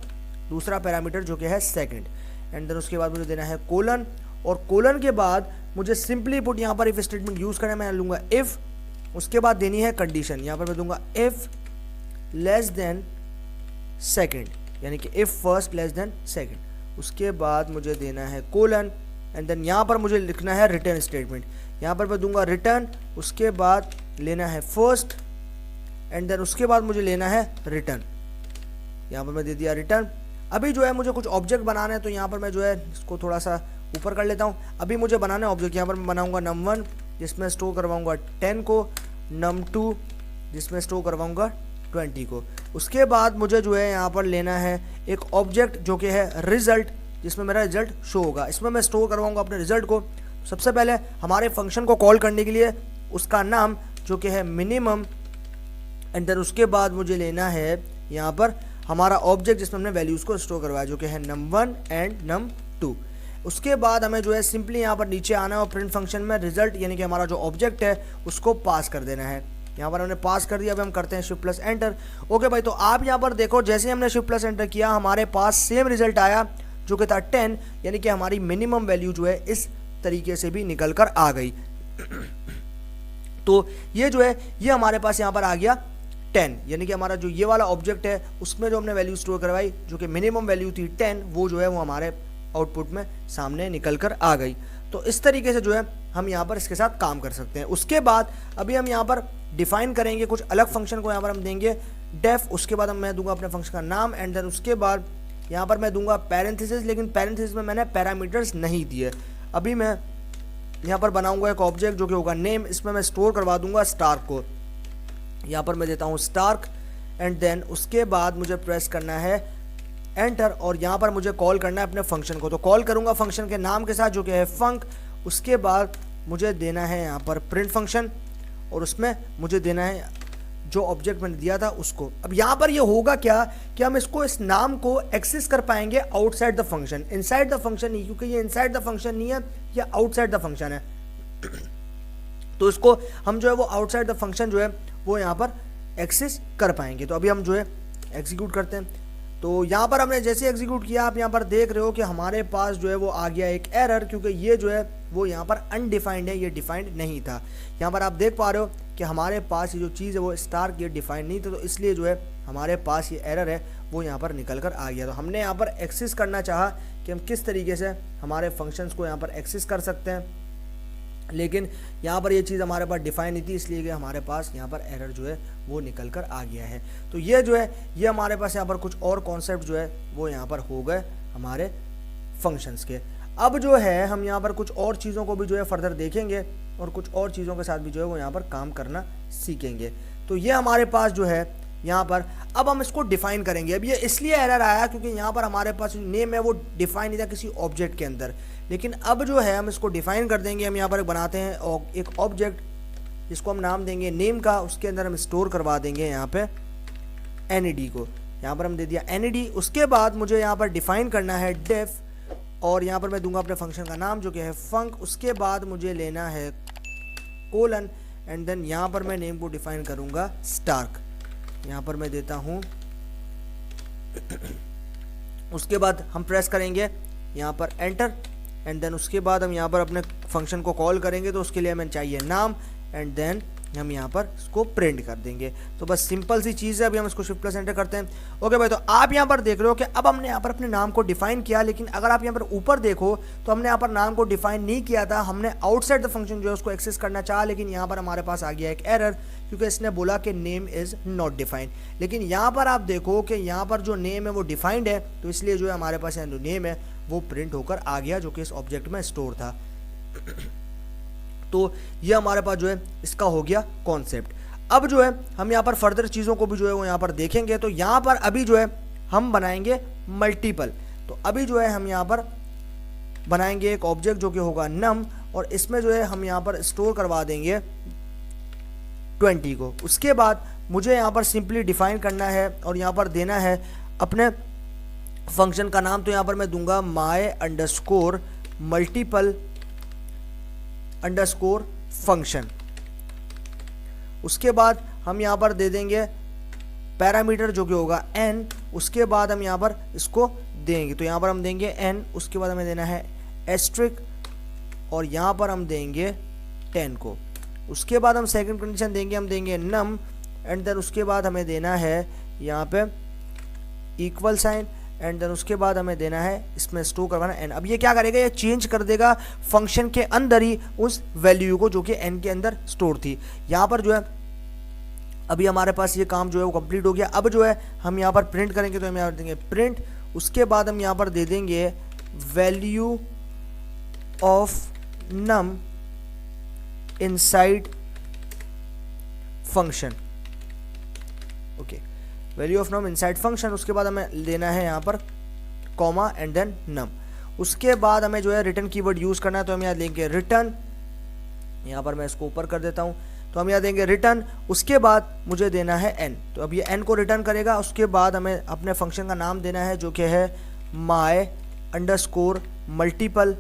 दूसरा पैरामीटर जो कि है सेकंड, एंड देन उसके बाद मुझे देना है कोलन, और कोलन के बाद मुझे सिंपली पुट यहाँ पर इफ स्टेटमेंट यूज़ करना है, मैं लूँगा इफ़, उसके बाद देनी है कंडीशन, यहाँ पर मैं दूंगा इफ़ लेस देन सेकंड, यानी कि if first less than second, उसके बाद मुझे देना है कोलन, एंड देन यहाँ पर मुझे लिखना है रिटर्न स्टेटमेंट, यहाँ पर मैं दूंगा रिटर्न, उसके बाद लेना है फर्स्ट, एंड देन उसके बाद मुझे लेना है रिटर्न, यहाँ पर मैं दे दिया रिटर्न। अभी जो है मुझे कुछ ऑब्जेक्ट बनाना है, तो यहाँ पर मैं जो है इसको थोड़ा सा ऊपर कर लेता हूँ। अभी मुझे बनाना है ऑब्जेक्ट, यहाँ पर मैं बनाऊंगा num1 जिसमें स्टोर करवाऊंगा 10 को, num2 जिसमें स्टोर करवाऊंगा 20 को। उसके बाद मुझे जो है यहाँ पर लेना है एक ऑब्जेक्ट जो कि है रिजल्ट, जिसमें मेरा रिजल्ट शो होगा, इसमें मैं स्टोर करवाऊंगा अपने रिजल्ट को। सबसे पहले हमारे फंक्शन को कॉल करने के लिए उसका नाम जो कि है मिनिमम, एंड देन उसके बाद मुझे लेना है यहाँ पर हमारा ऑब्जेक्ट जिसमें हमने वैल्यूज़ को स्टोर करवाया जो कि है num1 एंड num2। उसके बाद हमें जो है सिंपली यहाँ पर नीचे आना है और प्रिंट फंक्शन में रिजल्ट यानी कि हमारा जो ऑब्जेक्ट है उसको पास कर देना है। यहाँ पर हमने पास कर दिया। अब हम करते हैं शिफ्ट प्लस एंटर। ओके भाई, तो आप यहाँ पर देखो जैसे हमने शिफ्ट प्लस एंटर किया हमारे पास सेम रिजल्ट आया जो कि था 10, यानी कि हमारी मिनिमम वैल्यू जो है इस तरीके से भी निकल कर आ गई। तो ये जो है ये हमारे पास यहाँ पर आ गया 10, यानी कि हमारा जो ये वाला ऑब्जेक्ट है उसमें जो हमने वैल्यू स्टोर करवाई जो कि मिनिमम वैल्यू थी 10, वो जो है वो हमारे आउटपुट में सामने निकल कर आ गई। तो इस तरीके से जो है हम यहाँ पर इसके साथ काम कर सकते हैं। उसके बाद अभी हम यहाँ पर डिफाइन करेंगे कुछ अलग फंक्शन को। यहाँ पर हम देंगे डेफ, उसके बाद मैं दूंगा अपने फंक्शन का नाम, एंड देन उसके बाद यहाँ पर मैं दूंगा पैरेंथेसिस, लेकिन पैरेंथेसिस में मैंने पैरामीटर्स नहीं दिए। अभी मैं यहाँ पर बनाऊंगा एक ऑब्जेक्ट जो कि होगा नेम, इसमें मैं स्टोर करवा दूंगा स्टार्क को। यहाँ पर मैं देता हूँ स्टार्क, एंड देन उसके बाद मुझे प्रेस करना है एंटर, और यहाँ पर मुझे कॉल करना है अपने फंक्शन को। तो कॉल करूँगा फंक्शन के नाम के साथ जो कि है फंक। उसके बाद मुझे देना है यहाँ पर प्रिंट फंक्शन, और उसमें मुझे देना है जो ऑब्जेक्ट मैंने दिया था उसको। अब यहाँ पर ये होगा क्या कि हम इसको इस नाम को एक्सेस कर पाएंगे outside the function, inside the function नहीं, क्योंकि ये इनसाइड द फंक्शन नहीं है, ये आउटसाइड द फंक्शन है। तो इसको हम जो है वो आउटसाइड द फंक्शन जो है वो यहाँ पर एक्सेस कर पाएंगे। तो अभी हम जो है एग्जीक्यूट करते हैं। तो यहाँ पर हमने जैसे एग्जीक्यूट किया आप यहाँ पर देख रहे हो कि हमारे पास जो है वो आ गया एक एरर, क्योंकि ये जो है वो यहाँ पर अनडिफाइंड है, ये डिफाइंड नहीं था। यहाँ पर आप देख पा रहे हो कि हमारे पास ये जो चीज़ है वो स्टार ये डिफाइंड नहीं था, तो इसलिए जो है हमारे पास ये एरर है वो यहाँ पर निकल कर आ गया। तो हमने यहाँ पर एक्सेस करना चाहा कि हम किस तरीके से हमारे फंक्शंस को यहाँ पर एक्सेस कर सकते हैं, लेकिन यहाँ पर ये चीज़ हमारे पास डिफाइन नहीं थी, इसलिए कि हमारे पास यहाँ पर एरर जो है वो निकल कर आ गया है। तो ये जो है ये हमारे पास यहाँ पर कुछ और कॉन्सेप्ट जो है वो यहाँ पर हो गए हमारे फंक्शंस के। अब जो है हम यहाँ पर कुछ और चीज़ों को भी जो है फर्दर देखेंगे और कुछ और चीज़ों के साथ भी जो है वो यहाँ पर काम करना सीखेंगे। तो ये हमारे पास जो है यहाँ पर अब हम इसको डिफाइन करेंगे। अब ये इसलिए एरर आया क्योंकि यहाँ पर हमारे पास नेम है वो डिफाइन नहीं था किसी ऑब्जेक्ट के अंदर, लेकिन अब जो है हम इसको डिफाइन कर देंगे। हम यहाँ पर बनाते हैं एक ऑब्जेक्ट जिसको हम नाम देंगे नेम का, उसके अंदर हम स्टोर करवा देंगे यहाँ पे NED को। यहाँ पर हम दे दिया NED। उसके बाद मुझे यहाँ पर डिफाइन करना है डिफ, और यहाँ पर मैं दूंगा अपने फंक्शन का नाम जो कि है फंक। उसके बाद मुझे लेना है कोलन एंड देन यहाँ पर मैं नेम को डिफाइन करूँगा स्टार्क। यहाँ पर मैं देता हूँ उसके बाद हम प्रेस करेंगे यहाँ पर एंटर एंड देन उसके बाद हम यहाँ पर अपने फंक्शन को कॉल करेंगे। तो उसके लिए हमें चाहिए नाम एंड देन हम यहाँ पर इसको प्रिंट कर देंगे। तो बस सिंपल सी चीज़ है। अभी हम इसको शिफ्ट प्लस एंटर करते हैं। ओके भाई, तो आप यहाँ पर देख रहे हो कि अब हमने यहाँ पर अपने नाम को डिफाइन किया, लेकिन अगर आप यहाँ पर ऊपर देखो तो हमने यहाँ पर नाम को डिफाइन नहीं किया था। हमने आउटसाइड द फंक्शन जो है उसको एक्सेस करना चाहा, लेकिन यहाँ पर हमारे पास आ गया एक एरर क्योंकि इसने बोला कि नेम इज़ नॉट डिफाइंड। लेकिन यहाँ पर आप देखो कि यहाँ पर जो नेम है वो डिफाइंड है, तो इसलिए जो है हमारे पास यहाँ जो नेम है वो प्रिंट होकर आ गया जो कि इस ऑब्जेक्ट में स्टोर था। तो ये हमारे पास जो है इसका हो गया कॉन्सेप्ट। अब जो है हम यहाँ पर फर्दर चीज़ों को भी जो है वो यहाँ पर देखेंगे। तो यहाँ पर अभी जो है हम बनाएंगे मल्टीपल। तो अभी जो है हम यहाँ पर बनाएंगे एक ऑब्जेक्ट जो कि होगा नम, और इसमें जो है हम यहाँ पर स्टोर करवा देंगे 20 को। उसके बाद मुझे यहाँ पर सिंपली डिफाइन करना है और यहाँ पर देना है अपने फंक्शन का नाम। तो यहाँ पर मैं दूंगा my underscore multiple underscore function. उसके बाद हम यहाँ पर दे देंगे पैरामीटर जो कि होगा n। उसके बाद हम यहाँ पर इसको देंगे, तो यहाँ पर हम देंगे n। उसके बाद हमें देना है एस्ट्रिक और यहाँ पर हम देंगे 10 को। उसके बाद हम सेकंड कंडीशन देंगे, हम देंगे नम एंड देन उसके बाद हमें देना है यहाँ पे इक्वल साइन एंड देन उसके बाद हमें देना है इसमें स्टोर करवाना n। अब ये क्या करेगा, ये चेंज कर देगा फंक्शन के अंदर ही उस वैल्यू को जो कि n के अंदर स्टोर थी। यहाँ पर जो है अभी हमारे पास ये काम जो है वो कंप्लीट हो गया। अब जो है हम यहाँ पर प्रिंट करेंगे, तो हम यहाँ पर देंगे प्रिंट। उसके बाद हम यहाँ पर दे देंगे value of num inside function. Okay, value of num inside function. उसके बाद हमें लेना है यहाँ पर कॉमा एंड देन नम। उसके बाद हमें जो है रिटर्न कीवर्ड यूज़ करना है, तो हम यहाँ देंगे रिटर्न। यहाँ पर मैं इसको ऊपर कर देता हूँ, तो हम यहाँ देंगे रिटर्न। उसके बाद मुझे देना है n, तो अब ये n को रिटर्न करेगा। उसके बाद हमें अपने फंक्शन का नाम देना है जो कि है my underscore multiple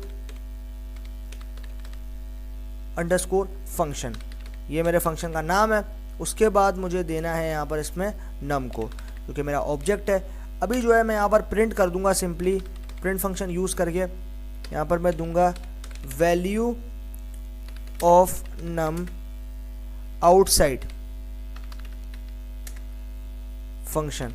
underscore function. ये मेरे फंक्शन का नाम है। उसके बाद मुझे देना है यहाँ पर इसमें नम को, क्योंकि मेरा ऑब्जेक्ट है। अभी जो है मैं यहाँ पर प्रिंट कर दूंगा सिंपली प्रिंट फंक्शन यूज़ करके। यहाँ पर मैं दूंगा value of num outside function,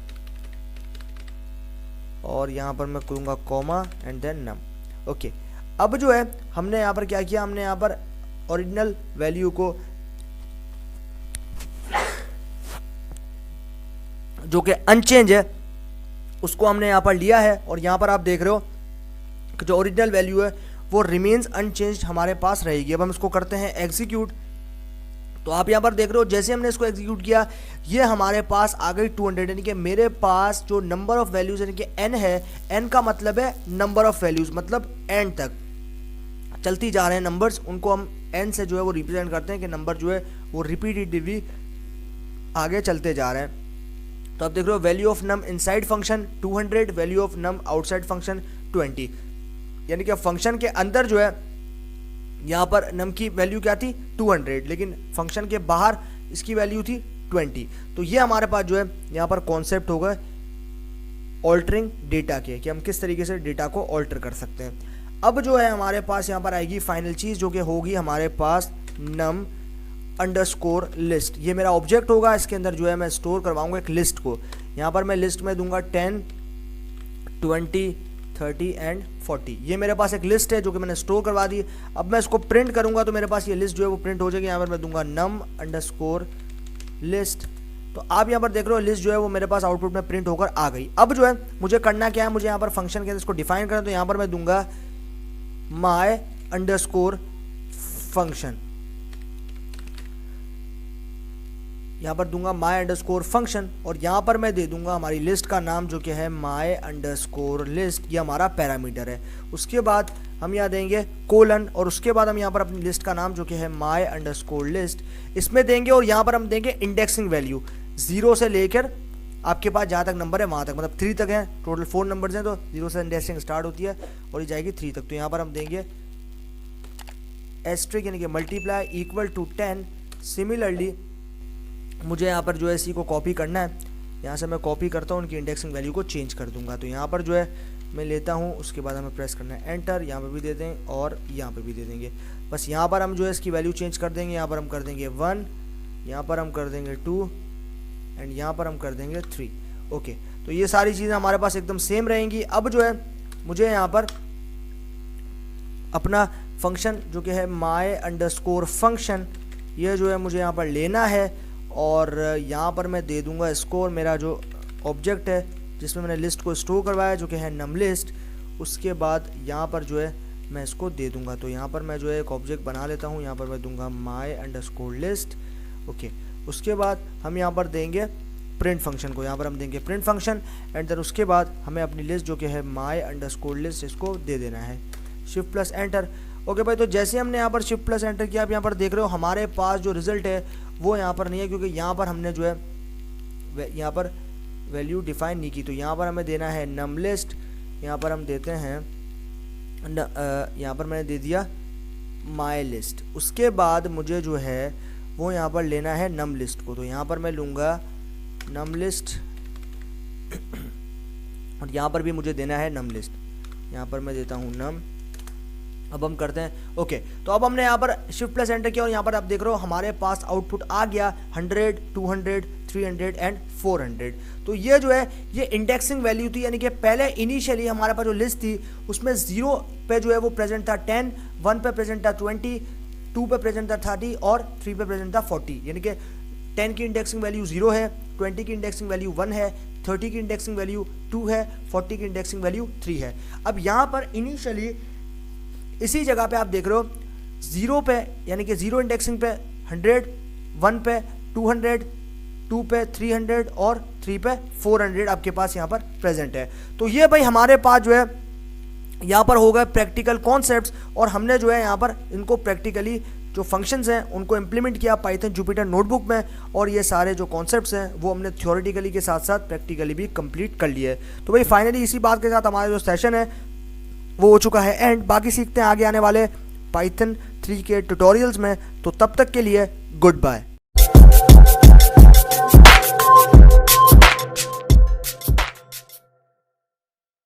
और यहाँ पर मैं करूँगा comma and then num. Okay, अब जो है हमने यहाँ पर क्या किया, हमने यहाँ पर ओरिजिनल वैल्यू को जो कि अनचेंज है उसको हमने यहाँ पर लिया है, और यहाँ पर आप देख रहे हो कि जो ओरिजिनल वैल्यू है वो रिमेन्स अनचेंज्ड हमारे पास रहेगी। अब हम इसको करते हैं एग्जीक्यूट। तो आप यहाँ पर देख रहे हो जैसे हमने इसको एग्जीक्यूट किया ये हमारे पास आ गई 200, यानी कि मेरे पास जो नंबर ऑफ वैल्यूज यानी कि n है, n का मतलब है नंबर ऑफ वैल्यूज, मतलब एंड तक चलती जा रहे हैं नंबर्स, उनको हम n से जो है वो रिप्रेजेंट करते हैं कि नंबर जो है वो रिपीटेटिवली आगे चलते जा रहे हैं। तो आप देख रहे हो value of num inside function 200, value of num outside function 20, यानी कि फंक्शन के अंदर जो है यहाँ पर नम की वैल्यू क्या थी 200, लेकिन फंक्शन के बाहर इसकी वैल्यू थी 20। तो ये हमारे पास जो है यहाँ पर कॉन्सेप्ट होगा ऑल्टरिंग डेटा के, कि हम किस तरीके से डेटा को ऑल्टर कर सकते हैं। अब जो है हमारे पास यहाँ पर आएगी फाइनल चीज़ जो कि होगी हमारे पास नम अंडरस्कोर लिस्ट। ये मेरा ऑब्जेक्ट होगा, इसके अंदर जो है मैं स्टोर करवाऊंगा एक लिस्ट को। यहाँ पर मैं लिस्ट में दूंगा 10, 20, 30 एंड 40। ये मेरे पास एक लिस्ट है जो कि मैंने स्टोर करवा दी। अब मैं इसको प्रिंट करूंगा तो मेरे पास ये लिस्ट जो है वो प्रिंट हो जाएगी। यहाँ पर मैं दूंगा num अंडरस्कोर लिस्ट। तो आप यहाँ पर देख रहे हो लिस्ट जो है वो मेरे पास आउटपुट में प्रिंट होकर आ गई। अब जो है मुझे करना क्या है, मुझे यहाँ पर फंक्शन के अंदर इसको डिफाइन करना। तो यहाँ पर मैं दूंगा my अंडरस्कोर फंक्शन, यहाँ पर दूंगा my अंडरस्कोर फंक्शन, और यहाँ पर मैं दे दूंगा हमारी लिस्ट का नाम जो कि है my अंडरस्कोर लिस्ट। ये हमारा पैरामीटर है। उसके बाद हम यहाँ देंगे कोलन, और उसके बाद हम यहाँ पर अपनी लिस्ट का नाम जो कि है my अंडरस्कोर लिस्ट इसमें देंगे, और यहाँ पर हम देंगे इंडेक्सिंग वैल्यू 0 से लेकर आपके पास जहाँ तक नंबर है वहाँ तक, मतलब 3 तक है। टोटल 4 नंबर्स हैं तो 0 से इंडेक्सिंग स्टार्ट होती है और ये जाएगी 3 तक। तो यहाँ पर हम देंगे एस्ट्रिक यानी कि मल्टीप्लाई इक्वल टू 10। सिमिलरली मुझे यहाँ पर जो है इसी को कॉपी करना है, यहाँ से मैं कॉपी करता हूँ, उनकी इंडेक्सिंग वैल्यू को चेंज कर दूंगा। तो यहाँ पर जो है मैं लेता हूँ, उसके बाद हमें प्रेस करना है एंटर, यहाँ पर भी दे दें और यहाँ पर भी दे देंगे। बस यहाँ पर हम जो है इसकी वैल्यू चेंज कर देंगे। यहाँ पर हम कर देंगे 1, यहाँ पर हम कर देंगे 2 एंड यहाँ पर हम कर देंगे 3। ओके, तो ये सारी चीज़ें हमारे पास एकदम सेम रहेंगी। अब जो है मुझे यहाँ पर अपना फंक्शन जो कि है my अंडरस्कोर फंक्शन, ये जो है मुझे यहाँ पर लेना है, और यहाँ पर मैं दे दूंगा स्कोर, मेरा जो ऑब्जेक्ट है जिसमें मैंने लिस्ट को स्टोर करवाया जो कि है num लिस्ट। उसके बाद यहाँ पर जो है मैं इसको दे दूंगा। तो यहाँ पर मैं जो है एक ऑब्जेक्ट बना लेता हूँ, यहाँ पर मैं दूंगा my अंडरस्कोर लिस्ट। ओके, उसके बाद हम यहाँ पर देंगे प्रिंट फंक्शन को, यहाँ पर हम देंगे प्रिंट फंक्शन एंड देन उसके बाद हमें अपनी लिस्ट जो कि है my अंडरस्कोर लिस्ट इसको दे देना है। Shift plus enter. ओके भाई, तो जैसे हमने यहाँ पर शिफ्ट प्लस एंटर किया, आप यहाँ पर देख रहे हो हमारे पास जो रिजल्ट है वो यहाँ पर नहीं है, क्योंकि यहाँ पर हमने जो है यहाँ पर वैल्यू डिफाइन नहीं की। तो यहाँ पर हमें देना है num लिस्ट, यहाँ पर हम देते हैं यहाँ पर मैंने दे दिया my लिस्ट। उसके बाद मुझे जो है वो यहाँ पर लेना है num लिस्ट को। तो यहाँ पर मैं लूँगा num लिस्ट और यहाँ पर भी मुझे देना है num लिस्ट। यहाँ पर मैं देता हूँ num। अब हम करते हैं ओके। तो अब हमने यहाँ पर शिफ्ट प्लस एंटर किया और यहाँ पर आप देख रहे हो हमारे पास आउटपुट आ गया 100, 200, 300 एंड 400। तो ये जो है ये इंडेक्सिंग वैल्यू थी, यानी कि पहले इनिशियली हमारे पास जो लिस्ट थी उसमें 0 पे जो है वो प्रेजेंट था 10, 1 पे प्रेजेंट था 20, 2 पे प्रेजेंट था 30 और 3 पे प्रेजेंट था 40। यानी कि 10 की इंडेक्सिंग वैल्यू 0 है, 20 की इंडेक्सिंग वैल्यू 1 है, 30 की इंडेक्सिंग वैल्यू 2 है, 40 की इंडेक्सिंग वैल्यू 3 है। अब यहाँ पर इनिशियली इसी जगह पे आप देख रहे हो 0 पे यानी कि 0 इंडेक्सिंग पे 100, 1 पे 200, 2 पे 300 और 3 पे 400 आपके पास यहाँ पर प्रेजेंट है। तो ये भाई हमारे पास जो है यहाँ पर हो गए प्रैक्टिकल कॉन्सेप्ट्स, और हमने जो है यहाँ पर इनको प्रैक्टिकली जो फंक्शंस हैं उनको इम्प्लीमेंट किया पाइथन जुपिटर नोटबुक में, और ये सारे जो कॉन्सेप्ट्स हैं वो हमने थ्योरेटिकली के साथ साथ प्रैक्टिकली भी कंप्लीट कर लिए। तो भाई फाइनली इसी बात के साथ हमारा जो सेशन है वो हो चुका है एंड। बाकी सीखते हैं आगे आने वाले पाइथन 3 के ट्यूटोरियल्स में। तो तब तक के लिए गुड बाय।